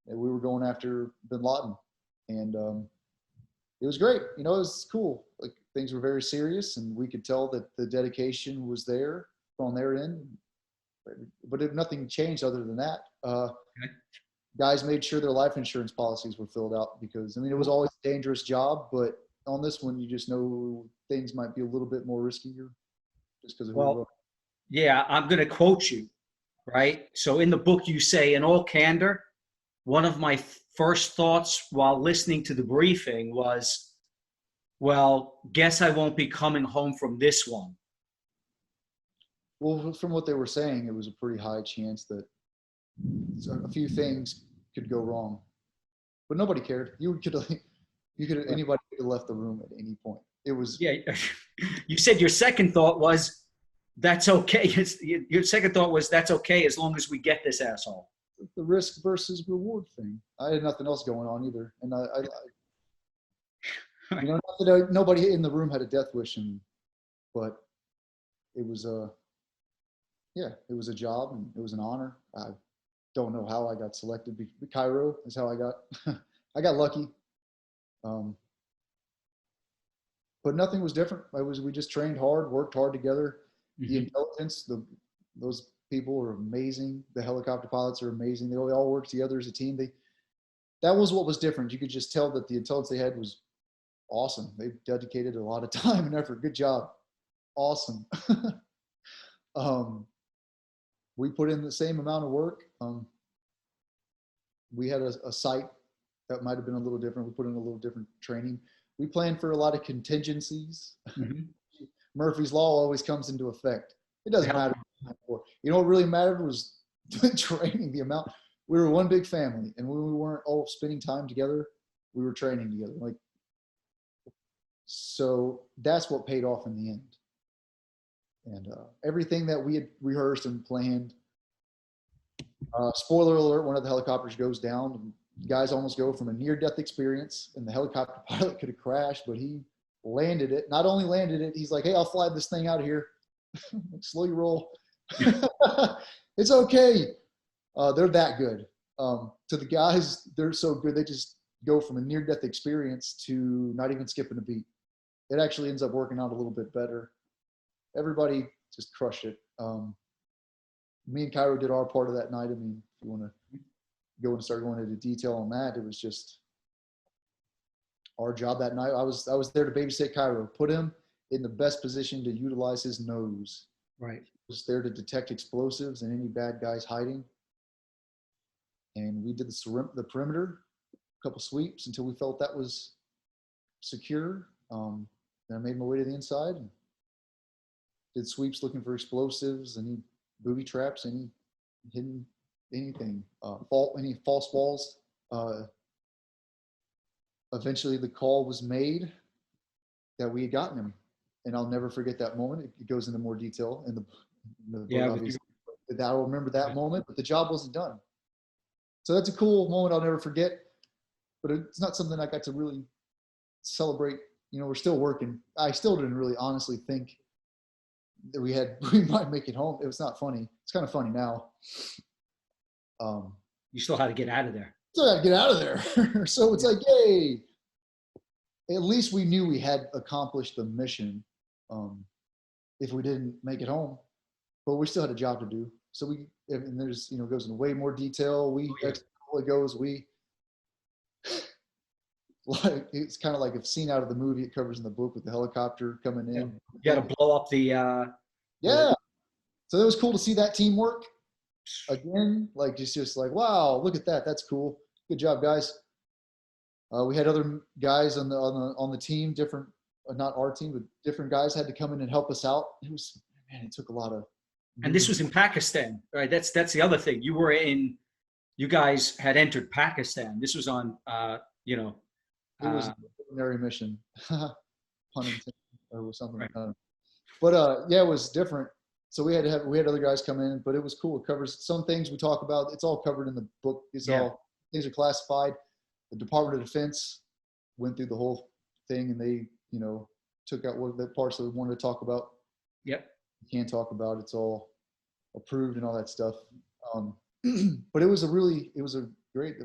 And we were going after Bin Laden, and it was great. You know, it was cool. Like things were very serious, and we could tell that the dedication was there on their end. But if nothing changed other than that, guys made sure their life insurance policies were filled out, because I mean, it was always a dangerous job, but on this one, you just know things might be a little bit more riskier just because of who we were. Yeah, I'm going to quote you, right? So in the book, you say, in all candor, one of my first thoughts while listening to the briefing was, well, guess I won't be coming home from this one. Well, from what they were saying, it was a pretty high chance that a few things could go wrong, but nobody cared. Anybody could have left the room at any point. It was. Yeah. You said your second thought was, that's okay. Your second thought was, that's okay as long as we get this asshole. The risk versus reward thing. I had nothing else going on either, and you know, not that nobody in the room had a death wish, but it was it was a job and it was an honor. I don't know how I got selected. Cairo is how I got. I got lucky, but nothing was different. We just trained hard, worked hard together. The intelligence, those people are amazing. The helicopter pilots are amazing. They all work together as a team. That was what was different. You could just tell that the intelligence they had was awesome. They dedicated a lot of time and effort. Good job. Awesome. We put in the same amount of work. We had a site that might have been a little different. We put in a little different training. We planned for a lot of contingencies. Murphy's Law always comes into effect. It doesn't matter. You know what really mattered was training, the amount. We were one big family, and when we weren't all spending time together, we were training together. Like, so that's what paid off in the end. And everything that we had rehearsed and planned. Spoiler alert: one of the helicopters goes down. And guys almost go from a near-death experience, and the helicopter pilot could have crashed, but he landed it. Not only landed it, he's like, "Hey, I'll fly this thing out of here. Slow your roll. It's okay." They're that good. To the guys, they're so good. They just go from a near-death experience to not even skipping a beat. It actually ends up working out a little bit better. Everybody just crushed it. me and Cairo did our part of that night. I mean, if you want to go and start going into detail on that, it was just our job that night. I was there to babysit Cairo, put him in the best position to utilize his nose. Right. I was there to detect explosives and any bad guys hiding. And we did the perimeter, a couple sweeps until we felt that was secure. Then I made my way to the inside and did sweeps looking for explosives, any booby traps, any hidden anything, any false walls. Eventually the call was made that we had gotten him, and I'll never forget that moment. It goes into more detail in the book, obviously. I'll remember that moment, but the job wasn't done. So that's a cool moment I'll never forget, but it's not something I got to really celebrate. You know, we're still working. I still didn't really honestly think that we might make it home. It was not funny. It's kind of funny now. You still had to get out of there. Still had to get out of there. So it's like, yay. At least we knew we had accomplished the mission if we didn't make it home. But we still had a job to do. So and there's, goes into way more detail. Like, it's kind of like a scene out of the movie it covers in the book with the helicopter coming in. You got to blow up the. Yeah. So it was cool to see that teamwork again. Like, just like, wow, look at that. That's cool. Good job, guys. We had other guys on the team, different, not our team, but different guys had to come in and help us out. It took a lot of. And this was in Pakistan, right? That's the other thing. You guys had entered Pakistan. This was on, It was an ordinary mission, pun intended, or something. Right. But yeah, it was different. So we had other guys come in, but it was cool. It covers some things we talk about. It's all covered in the book. All things are classified. The Department of Defense went through the whole thing, and they, took out what the parts that we wanted to talk about. Yep. You can't talk about. It's all approved and all that stuff. But it was a great.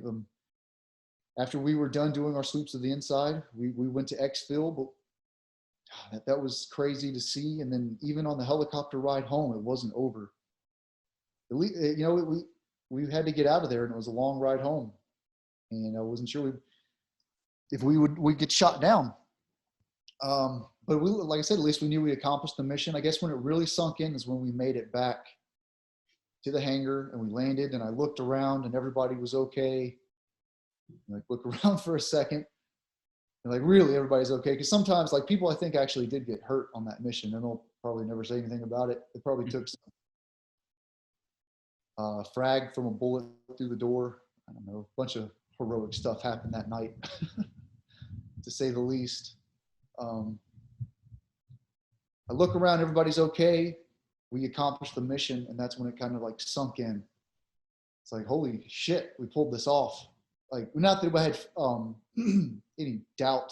After we were done doing our sweeps of the inside, we went to exfil, but that was crazy to see. And then even on the helicopter ride home, it wasn't over. We had to get out of there, and it was a long ride home. And I wasn't sure if we'd get shot down. But like I said, at least we knew we accomplished the mission. I guess when it really sunk in is when we made it back to the hangar and we landed, and I looked around and everybody was okay. Like, look around for a second, and like, really everybody's okay. Because sometimes, like, people I think actually did get hurt on that mission, and they'll probably never say anything about it. They probably took some frag from a bullet through the door. I don't know, a bunch of heroic stuff happened that night, to say the least. I look around, everybody's okay. We accomplished the mission, and that's when it kind of like sunk in. It's like, holy shit, we pulled this off. Like, not that I had any doubt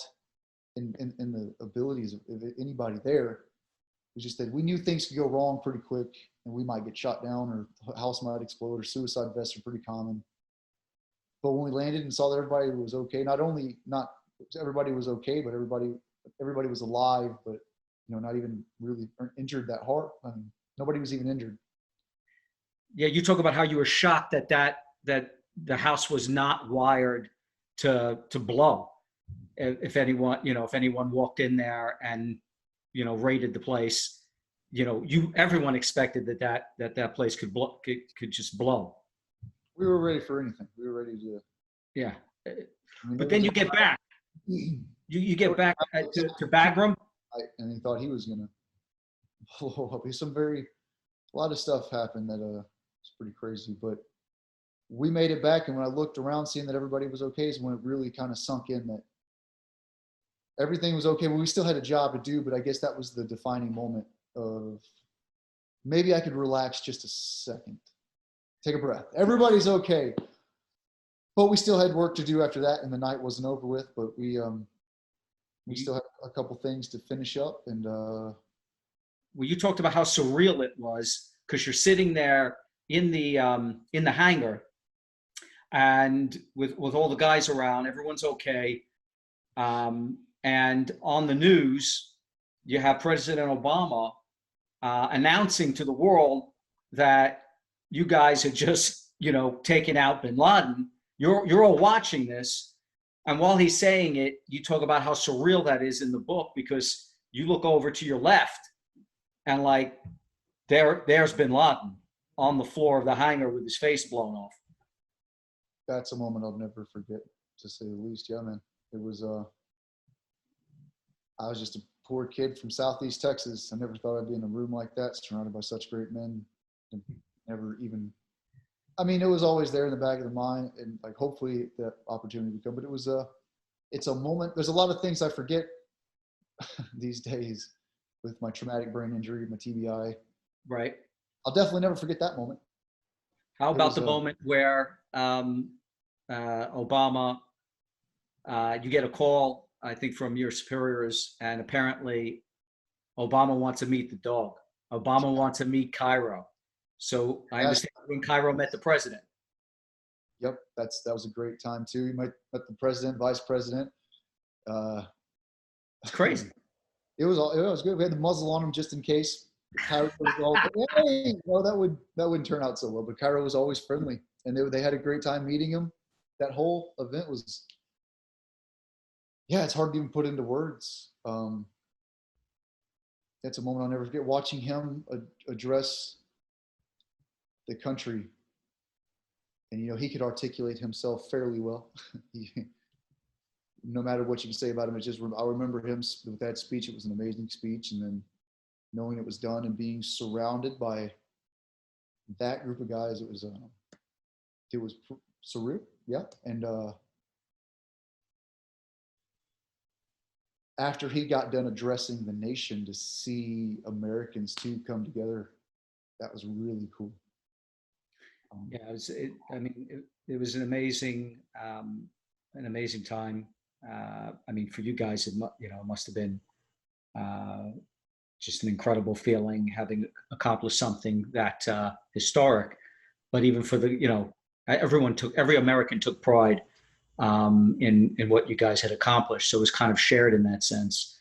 in the abilities of anybody there. It was just that we knew things could go wrong pretty quick, and we might get shot down, or the house might explode, or suicide vests are pretty common. But when we landed and saw that everybody was okay, not everybody was okay, but everybody was alive, but not even really injured that hard. I mean, nobody was even injured. Yeah, you talk about how you were shocked that the house was not wired to blow. If anyone walked in there and raided the place, everyone expected that place could just blow. We were ready for anything. We were ready to. Yeah, but then you get back. You get back to Bagram. And he thought he was gonna blow up. A lot of stuff happened that was pretty crazy, but we made it back. And when I looked around, seeing that everybody was okay, is when it really kind of sunk in that everything was okay. Well, we still had a job to do, but I guess that was the defining moment of maybe I could relax just a second, take a breath. Everybody's okay, but we still had work to do after that, and the night wasn't over with. But we still have a couple things to finish up. And well, you talked about how surreal it was, because you're sitting there in the hangar, and with all the guys around, everyone's okay. And on the news, you have President Obama announcing to the world that you guys had just, taken out Bin Laden. You're all watching this, and while he's saying it, you talk about how surreal that is in the book because you look over to your left and like there's Bin Laden on the floor of the hangar with his face blown off. That's a moment I'll never forget, to say the least. Yeah, man. It was I was just a poor kid from Southeast Texas. I never thought I'd be in a room like that, surrounded by such great men. And never even, I mean, it was always there in the back of the mind, and like hopefully that opportunity would come. But it's a moment. There's a lot of things I forget these days with my traumatic brain injury, my TBI. Right. I'll definitely never forget that moment. How about the moment where Obama, you get a call, I think, from your superiors, and apparently Obama wants to meet the dog. Obama wants to meet Cairo. So I understand when Cairo met the president. Yep, that was a great time too. You met the president, vice president. It's crazy. It was good. We had the muzzle on him just in case. Cairo was all, hey, well, that wouldn't turn out so well. But Cairo was always friendly, and they had a great time meeting him. That whole event was, yeah, it's hard to even put into words. That's a moment I'll never forget. Watching him address the country, and he could articulate himself fairly well. No matter what you can say about him, I remember him with that speech. It was an amazing speech, and then knowing it was done and being surrounded by that group of guys, it was surreal. Yeah, and after he got done addressing the nation, to see Americans too come together, that was really cool. Yeah, it was an amazing time. I mean, for you guys, it must have been just an incredible feeling having accomplished something that historic. But even for every American took pride in what you guys had accomplished. So it was kind of shared in that sense.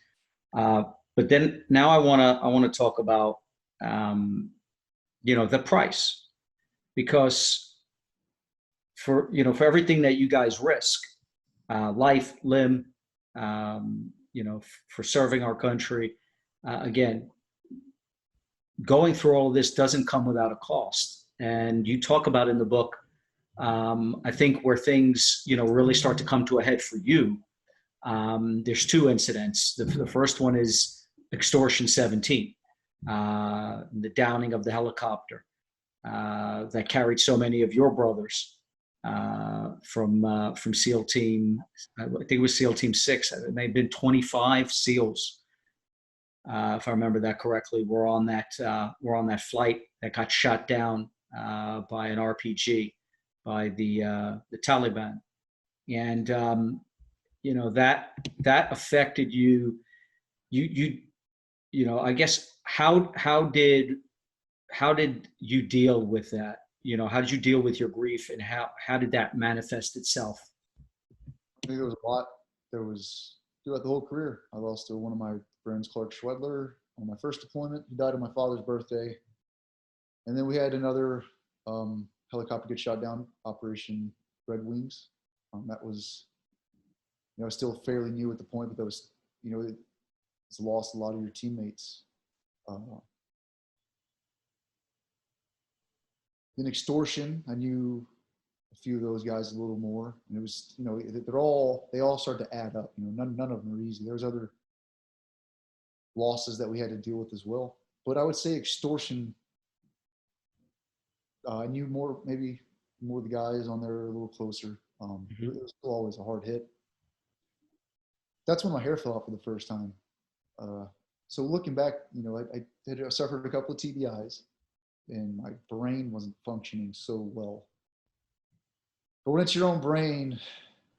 But then now I want to talk about the price, because for everything that you guys risk, life, limb, for serving our country, again, going through all of this doesn't come without a cost. And you talk about in the book, I think where things, really start to come to a head for you. There's two incidents. The first one is Extortion 17, the downing of the helicopter that carried so many of your brothers from SEAL Team. I think it was SEAL Team 6. It may have been 25 SEALs, if I remember that correctly. Were on that flight that got shot down by an RPG by the Taliban, and that affected you. I guess how did you deal with that? How did you deal with your grief, and how did that manifest itself? I think there was a lot. There was, throughout the whole career, I lost one of my friends, Clark Schwedler, on my first deployment. He died on my father's birthday. And then we had another helicopter get shot down, Operation Red Wings. That was, still fairly new at the point, but that was, it's lost a lot of your teammates. Then Extortion, I knew a few of those guys a little more, and it was, they all start to add up. None of them are easy. There's other losses that we had to deal with as well. But I would say Extortion, I knew maybe more of the guys on there a little closer. It was still always a hard hit. That's when my hair fell out for the first time. So looking back, I had suffered a couple of TBIs, and my brain wasn't functioning so well. But when it's your own brain,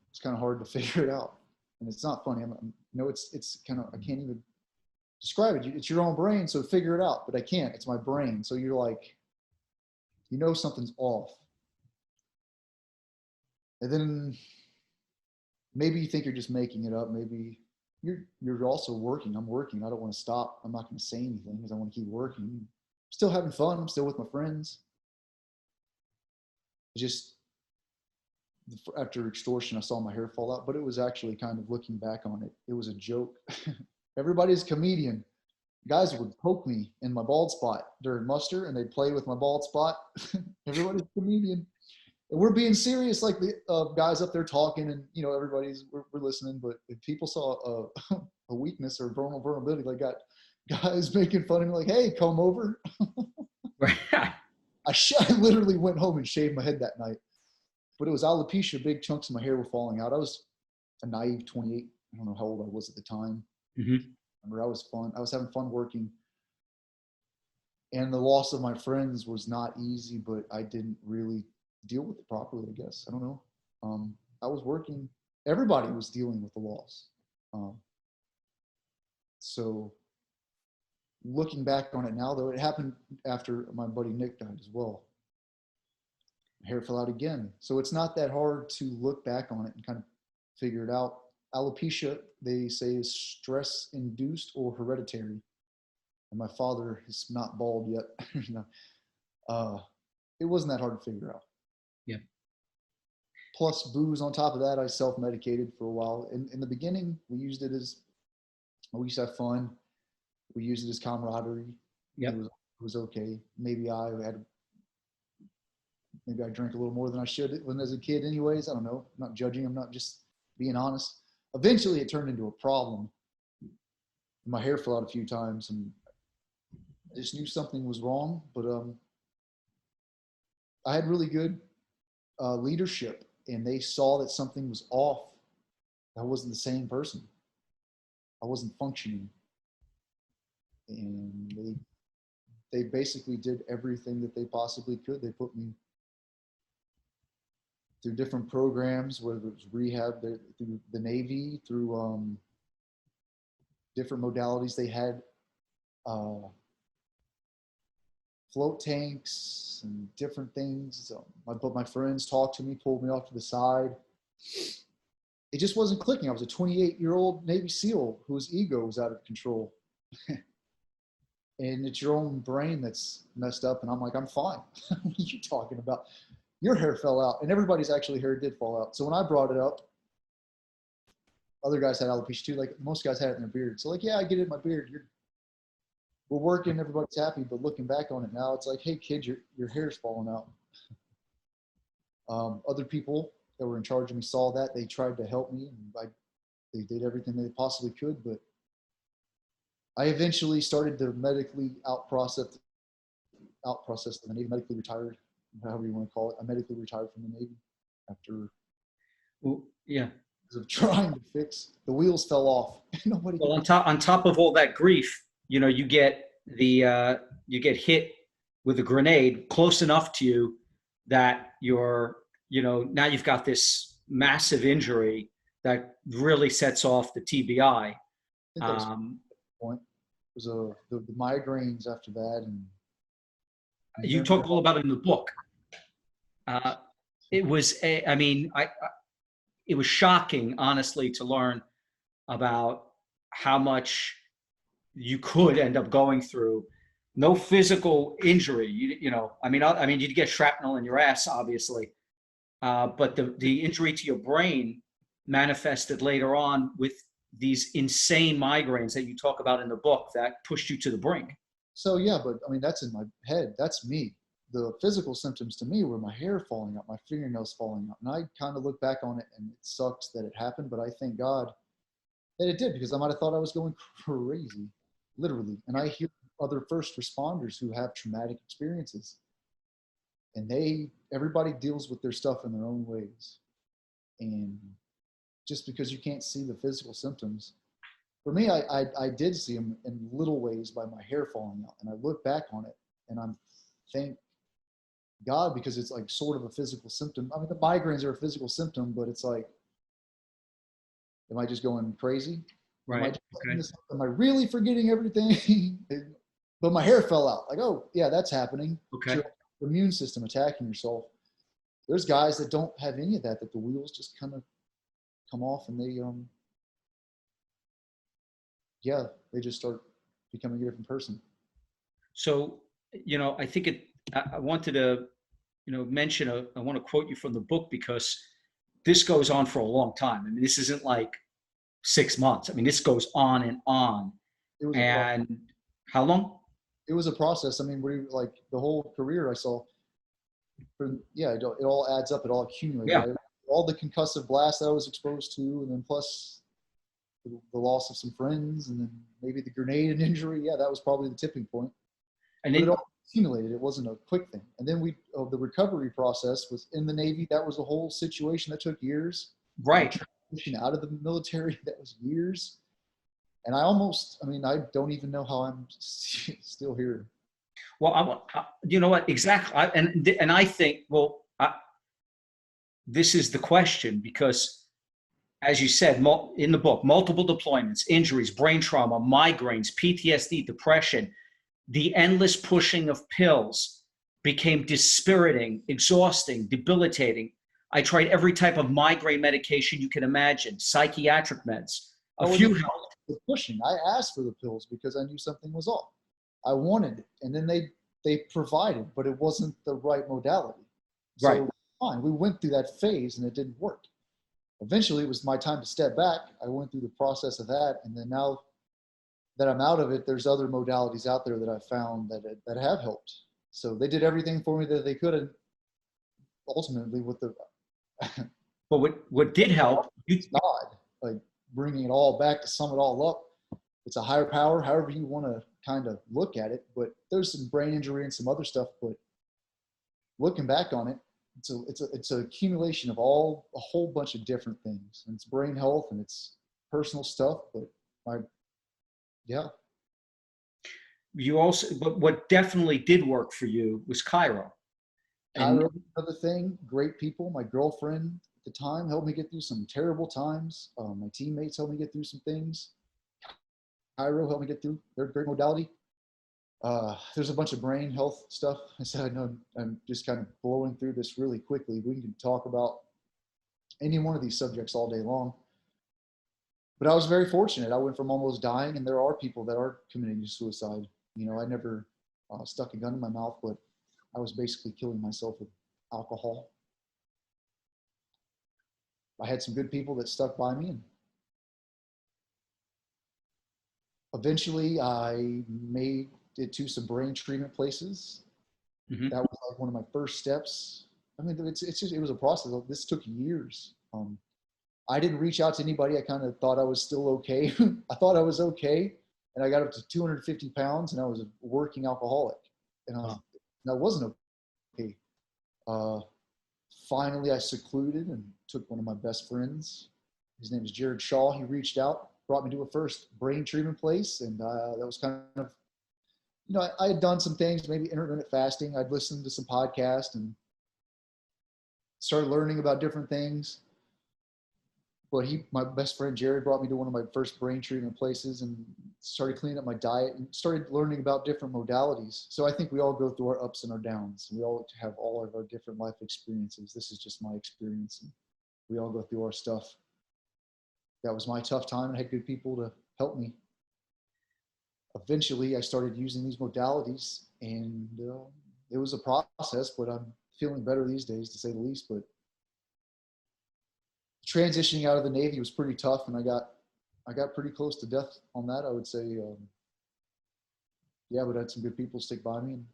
it's kind of hard to figure it out, and it's not funny. It's kind of, I can't even describe it. It's your own brain, so figure it out. But I can't. It's my brain. So you're like, something's off, and then maybe you think you're just making it up. Maybe you're also working. I'm working. I don't want to stop. I'm not going to say anything because I want to keep working. I'm still having fun. I'm still with my friends. just after extortion, I saw my hair fall out, but it was actually kind of looking back on it. It was a joke. Everybody's a comedian. Guys would poke me in my bald spot during muster and they'd play with my bald spot. Everybody's a comedian. And we're being serious, like the guys up there talking and, you know, we're listening. But if people saw a weakness or vulnerability, like got guys making fun of me, like, hey, come over. I literally went home and shaved my head that night. But it was alopecia. Big chunks of my hair were falling out. I was a naive 28. I don't know how old I was at the time. Mm-hmm. Remember, I was having fun working. And the loss of my friends was not easy, but I didn't really deal with it properly, I guess. I don't know. I was working. Everybody was dealing with the loss. So looking back on it now, though, it happened after my buddy Nick died as well. Hair fell out again. So it's not that hard to look back on it and kind of figure it out. Alopecia, they say, is stress induced or hereditary. And my father is not bald yet. It wasn't that hard to figure out. Yeah. Plus booze on top of that, I self-medicated for a while. In the beginning, we used to have fun. We used it as camaraderie. Yeah. It was okay. Maybe I drank a little more than I should when as a kid anyways. I don't know. I'm not judging. I'm not, just being honest. Eventually it turned into a problem. My hair fell out a few times and I just knew something was wrong, but I had really good leadership and they saw that something was off. I wasn't the same person. I wasn't functioning. And they basically did everything that they possibly could. They put me through different programs, whether it was rehab, through the Navy, through different modalities. They had float tanks and different things. So my friends talked to me, pulled me off to the side. It just wasn't clicking. I was a 28-year-old Navy SEAL whose ego was out of control. And it's your own brain that's messed up. And I'm like, I'm fine. What are you talking about? Your hair fell out. And everybody's actually hair did fall out. So when I brought it up, other guys had alopecia too. Like most guys had it in their beard. So like, yeah, I get it in my beard. We're working, everybody's happy. But looking back on it now, it's like, hey kid, your hair's falling out. Other people that were in charge of me saw that. They tried to help me. And they did everything they possibly could. But I eventually started to medically out-process the Navy, medically retired, however you want to call it. I medically retired from the Navy after of trying to fix. The wheels fell off. Nobody. Well, on top of all that grief, you know, you get hit with a grenade close enough to you that now you've got this massive injury that really sets off the TBI. Point. It was the migraines after that, and you talk all about it in the book. It was it was shocking, honestly, to learn about how much you could end up going through. No physical injury, you'd get shrapnel in your ass, obviously, but the injury to your brain manifested later on with these insane migraines that you talk about in the book that pushed you to the brink. So yeah, but I mean, that's in my head. That's me. The physical symptoms to me were my hair falling out, my fingernails falling out. And I kind of look back on it and it sucks that it happened, but I thank God that it did, because I might have thought I was going crazy, literally. And I hear other first responders who have traumatic experiences and everybody deals with their stuff in their own ways. And just because you can't see the physical symptoms, for me, I did see them in little ways by my hair falling out. And I look back on it and I'm thank God, because it's like sort of a physical symptom. I mean, the migraines are a physical symptom, but it's like, am I just going crazy? Right. Am I really forgetting everything? But my hair fell out. Like, oh yeah, that's happening. Okay. It's your immune system attacking yourself. There's guys that don't have any of that the wheels just kind of come off and they just start becoming a different person. So, I think I wanted to mention, I want to quote you from the book because this goes on for a long time. I mean, this isn't like 6 months. I mean, this goes on and on. It was And how long? it was a process. I mean, like the whole career I saw, it all adds up. It all accumulated. Yeah. All the concussive blasts that I was exposed to, and then plus the loss of some friends, and then maybe the grenade injury. Yeah, that was probably the tipping point. And but then, it all accumulated. It wasn't a quick thing. And then the recovery process was in the Navy. That was a whole situation that took years. right. Transition out of the military, that was years. And I don't even know how I'm still here. Well, you know what? Exactly. And I think, this is the question because, as you said in the book, multiple deployments, injuries, brain trauma, migraines, PTSD, depression, the endless pushing of pills became dispiriting, exhausting, debilitating. I tried every type of migraine medication you can imagine, psychiatric meds. A few helped. The pushing. I asked for the pills because I knew something was off. I wanted it, and then they provided, but it wasn't the right modality. So Right. fine, we went through that phase, and it didn't work. Eventually, it was my time to step back. I went through the process of that, and then now that I'm out of it, there's other modalities out there that I found that have helped. So they did everything for me that they could, and ultimately, with the But what did help? God, like bringing it all back to sum it all up. It's a higher power, however you want to kind of look at it. But there's some brain injury and some other stuff. But looking back on it, it's an accumulation of a whole bunch of different things. And it's brain health and it's personal stuff. But But what definitely did work for you was Cairo. Cairo, another thing, great people. My girlfriend at the time helped me get through some terrible times. My teammates helped me get through some things. Cairo helped me get through. They're a great modality. There's a bunch of brain health stuff. I said, I know I'm just kind of blowing through this really quickly. We can talk about any one of these subjects all day long. But I was very fortunate. I went from almost dying, and there are people that are committing suicide. I never stuck a gun in my mouth, but I was basically killing myself with alcohol. I had some good people that stuck by me, and eventually I made it to some brain treatment places. Mm-hmm. That was like one of my first steps. I mean, it was a process. This took years. I didn't reach out to anybody. I kind of thought I was still okay. I thought I was okay, and I got up to 250 pounds, and I was a working alcoholic, and I wasn't okay. Finally, I secluded and took one of my best friends. His name is Jared Shaw. He reached out, brought me to a first brain treatment place, and that was kind of, I had done some things, maybe intermittent fasting. I'd listened to some podcasts and started learning about different things. But my best friend Jared brought me to one of my first brain treatment places and started cleaning up my diet and started learning about different modalities. So I think we all go through our ups and our downs. We all have all of our different life experiences. This is just my experience. And we all go through our stuff. That was my tough time, and I had good people to help me. Eventually, I started using these modalities, and it was a process, but I'm feeling better these days, to say the least. But transitioning out of the Navy was pretty tough, and I got pretty close to death on that, I would say. But I had some good people stick by me, and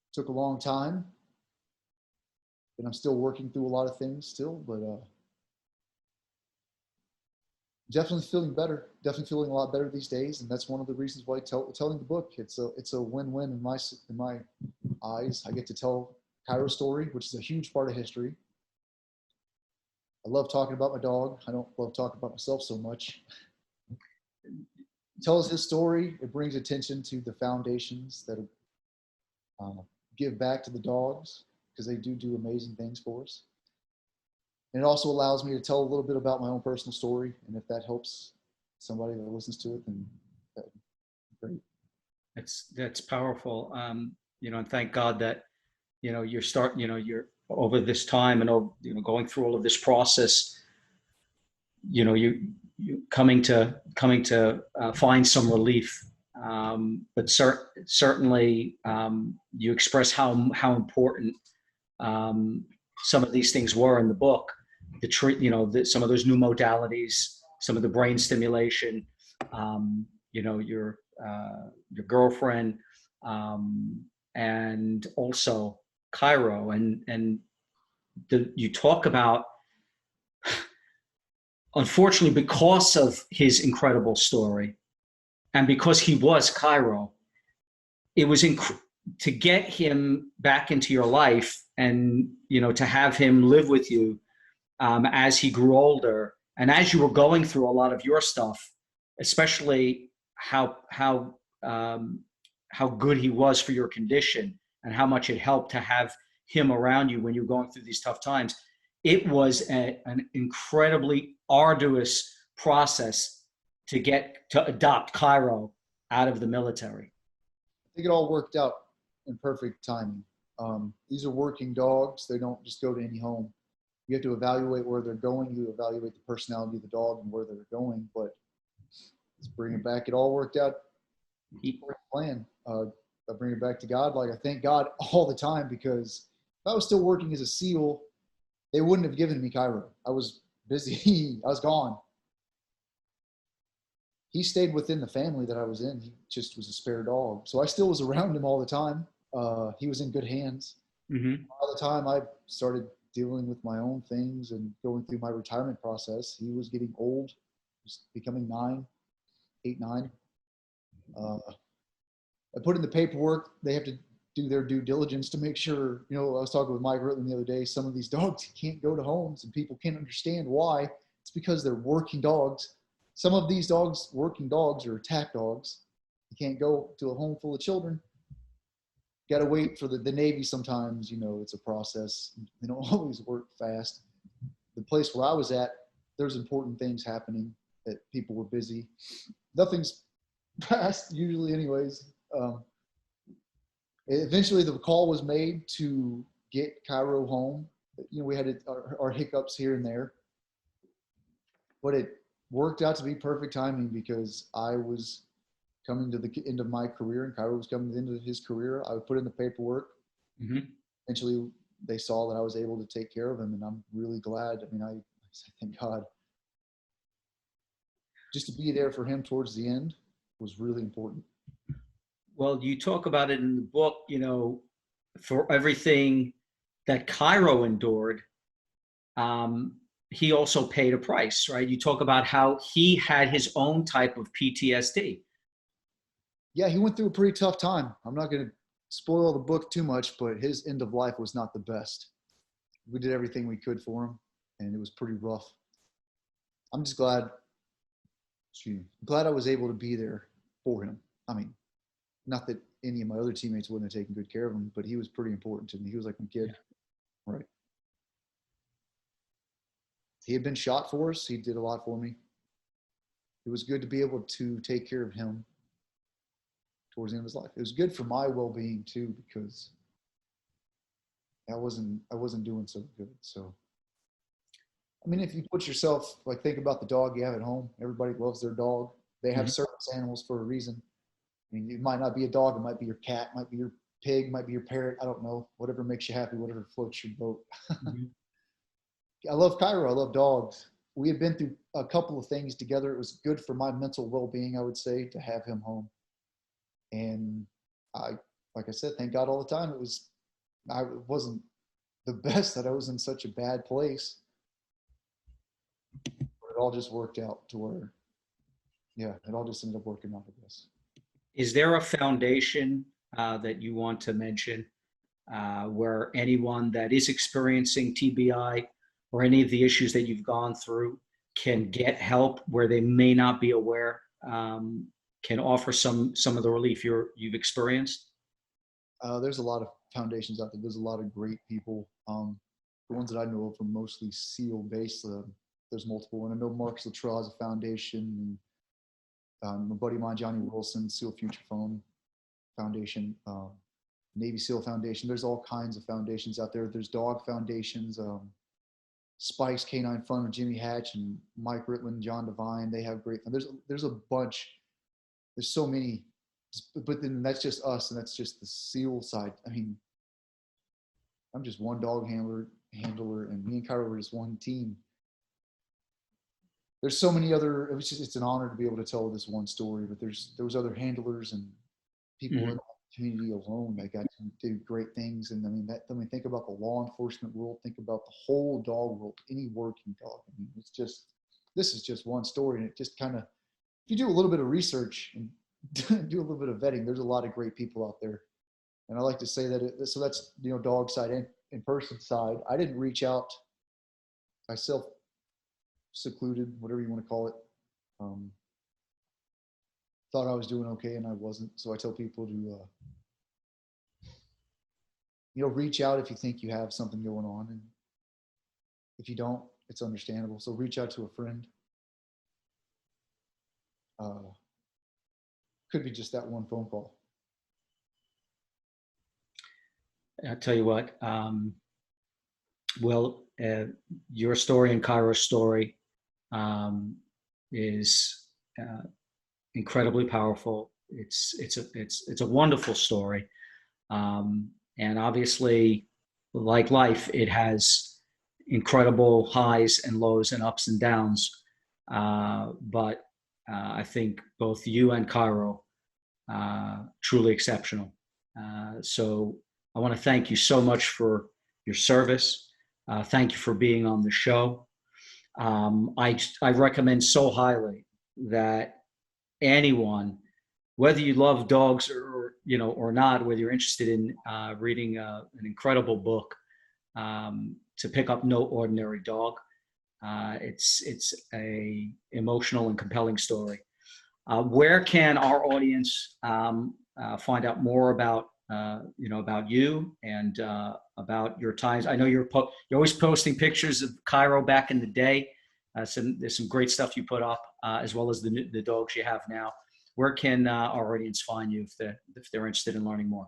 it took a long time, and I'm still working through a lot of things still, but definitely feeling better, definitely feeling a lot better these days. And that's one of the reasons why telling the book, it's a win-win in my eyes. I get to tell Cairo's story, which is a huge part of history. I love talking about my dog. I don't love talking about myself so much. It tells his story. It brings attention to the foundations that give back to the dogs, because they do amazing things for us. And it also allows me to tell a little bit about my own personal story. And if that helps somebody that listens to it, then that's great. That's powerful. And thank God that, you're over this time and, going through all of this process, you coming to find some relief but certainly you express how important some of these things were in the book. The treat, some of those new modalities, some of the brain stimulation, your girlfriend, and also Cairo, and you talk about, unfortunately, because of his incredible story, and because he was Cairo, it was to get him back into your life, and to have him live with you as he grew older, and as you were going through a lot of your stuff, especially how good he was for your condition, and how much it helped to have him around you when you're going through these tough times. It was an incredibly arduous process to adopt Cairo out of the military. I think it all worked out in perfect timing. These are working dogs. They don't just go to any home. You have to evaluate where they're going. You evaluate the personality of the dog and where they're going. But let's bring it back. It all worked out. Plan. I bring it back to God. Like, I thank God all the time, because if I was still working as a SEAL, they wouldn't have given me Cairo. I was busy. I was gone. He stayed within the family that I was in. He just was a spare dog. So I still was around him all the time. He was in good hands. Mm-hmm. All the time I started dealing with my own things and going through my retirement process. He was getting old. He was becoming 8, 9. I put in the paperwork. They have to do their due diligence to make sure, I was talking with Mike Ritland the other day, some of these dogs can't go to homes, and people can't understand why. It's because they're working dogs. Some of these dogs, working dogs, are attack dogs. You can't go to a home full of children. Got to wait for the Navy sometimes, it's a process. They don't always work fast. The place where I was at, there's important things happening that people were busy. Nothing's fast usually anyways. Eventually the call was made to get Cairo home. We had our hiccups here and there, but it worked out to be perfect timing, because I was coming to the end of my career and Cairo was coming to the end of his career. I would put in the paperwork. Mm-hmm. Eventually they saw that I was able to take care of him, and I'm really glad. I thank God. Just to be there for him towards the end was really important. Well, you talk about it in the book, for everything that Cairo endured, he also paid a price, right? You talk about how he had his own type of PTSD. Yeah, he went through a pretty tough time. I'm not going to spoil the book too much, but his end of life was not the best. We did everything we could for him, and it was pretty rough. I'm just glad I was able to be there for him. Not that any of my other teammates wouldn't have taken good care of him, but he was pretty important to me. He was like my kid. Right. He had been shot for us. He did a lot for me. It was good to be able to take care of him towards the end of his life. It was good for my well-being too, because I wasn't doing so good. So, if you put yourself, think about the dog you have at home. Everybody loves their dog. They have service animals for a reason. It might not be a dog. It might be your cat, might be your pig, might be your parrot. I don't know. Whatever makes you happy, whatever floats your boat. Mm-hmm. I love Cairo. I love dogs. We had been through a couple of things together. It was good for my mental well-being, I would say, to have him home. And like I said, thank God all the time. I wasn't the best that I was in such a bad place. But it all just worked out to where, it all just ended up working out, I guess. Is there a foundation that you want to mention where anyone that is experiencing TBI or any of the issues that you've gone through can get help where they may not be aware, can offer some of the relief you've experienced? There's a lot of foundations out there. There's a lot of great people. The ones that I know of are mostly SEAL based. There's multiple, and I know Marcus Luttrell has a foundation. And my buddy of mine, Johnny Wilson, SEAL Future Phone Foundation, Navy SEAL Foundation. There's all kinds of foundations out there. There's dog foundations, Spike's Canine Fun with Jimmy Hatch and Mike Ritland, John Devine. They have great. There's a bunch. There's so many but then that's just us, and that's just the SEAL side. I mean, I'm just one dog handler, and me and Cairo were just one team. There's so many other. It's an honor to be able to tell this one story, but there was other handlers and people in the community alone that got to do great things. And I mean, think about the law enforcement world, think about the whole dog world, any working dog. I mean, this is just one story, and it just kind of, if you do a little bit of research and do a little bit of vetting, there's a lot of great people out there. And I like to say that so that's, dog side and person side. I didn't reach out. I secluded, whatever you want to call it. Thought I was doing okay, and I wasn't. So I tell people to, reach out if you think you have something going on, and if you don't, it's understandable. So reach out to a friend. Could be just that one phone call. I'll tell you what, your story and Cairo's story is incredibly powerful. It's a wonderful story, and obviously, like life, it has incredible highs and lows and ups and downs. But I think both you and Cairo truly exceptional. So I want to thank you so much for your service. Thank you for being on the show. I recommend so highly that anyone, whether you love dogs or not, whether you're interested in reading an incredible book, to pick up No Ordinary Dog. It's a emotional and compelling story. Where can our audience find out more about about you and about your times? I know you're always posting pictures of Cairo back in the day. There's some great stuff you put up, as well as the dogs you have now. Where can our audience find you if they're interested in learning more?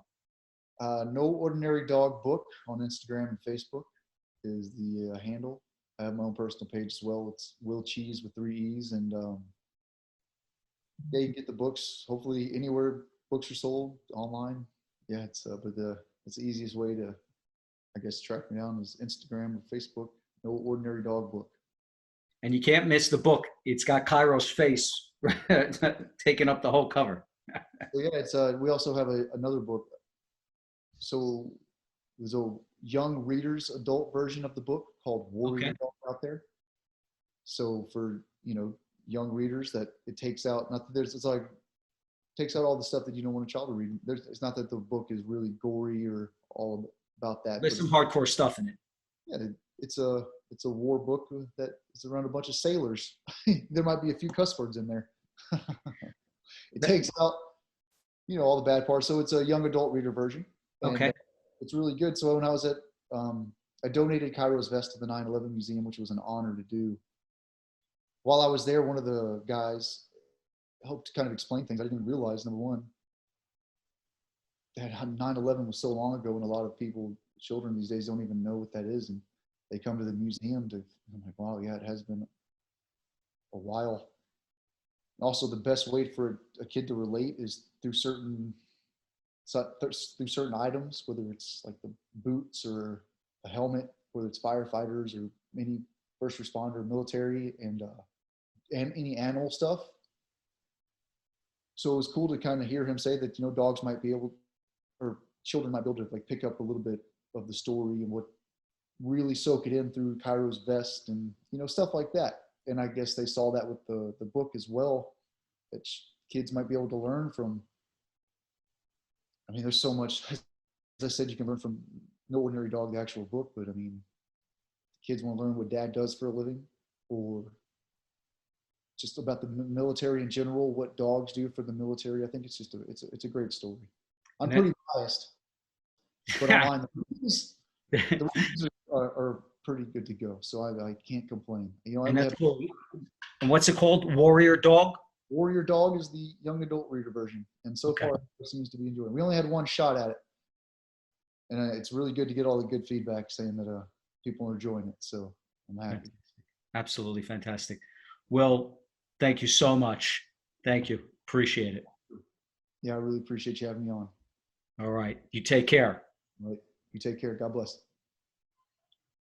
No Ordinary Dog Book on Instagram and Facebook is the handle. I have my own personal page as well. It's Will Cheese with 3 E's, and you can get the books hopefully anywhere books are sold online. Yeah, it's the easiest way to, I guess, track me down is Instagram or Facebook. No Ordinary Dog Book. And you can't miss the book. It's got Cairo's face taking up the whole cover. So yeah, it's we also have another book. So there's a young readers adult version of the book called Warrior Dog out there. So for young readers, that it takes out takes out all the stuff that you don't want a child to read. It's not that the book is really gory or all about that. There's some hardcore stuff in it. Yeah, it's a war book that is around a bunch of sailors. There might be a few cuss words in there. It takes out all the bad parts. So it's a young adult reader version. Okay. It's really good. So when I was at, I donated Cairo's vest to the 9/11 Museum, which was an honor to do. While I was there, one of the guys helped kind of explain things. I didn't realize, number one, that 9/11 was so long ago, and a lot of children these days don't even know what that is. And they come to the museum I'm like, wow, yeah, it has been a while. Also, the best way for a kid to relate is through certain items, whether it's like the boots or a helmet, whether it's firefighters or any first responder, military, and any animal stuff. So it was cool to kind of hear him say that dogs might be able, or children might be able to like pick up a little bit of the story and what really soak it in through Cairo's vest and stuff like that. And I guess they saw that with the book as well, that kids might be able to learn from. I mean, there's so much, as I said, you can learn from No Ordinary Dog, the actual book, but I mean, kids want to learn what dad does for a living, or just about the military in general, what dogs do for the military. I think it's just it's a great story. I'm pretty biased, but online the reviews are pretty good to go, so I can't complain. And that's cool. And what's it called? Warrior Dog? Warrior Dog is the young adult reader version, and so far it seems to be enjoying. We only had one shot at it, and it's really good to get all the good feedback saying that people are enjoying it. So I'm happy. Absolutely fantastic. Well, thank you so much. Thank you. Appreciate it. Yeah, I really appreciate you having me on. All right. You take care. All right. You take care. God bless.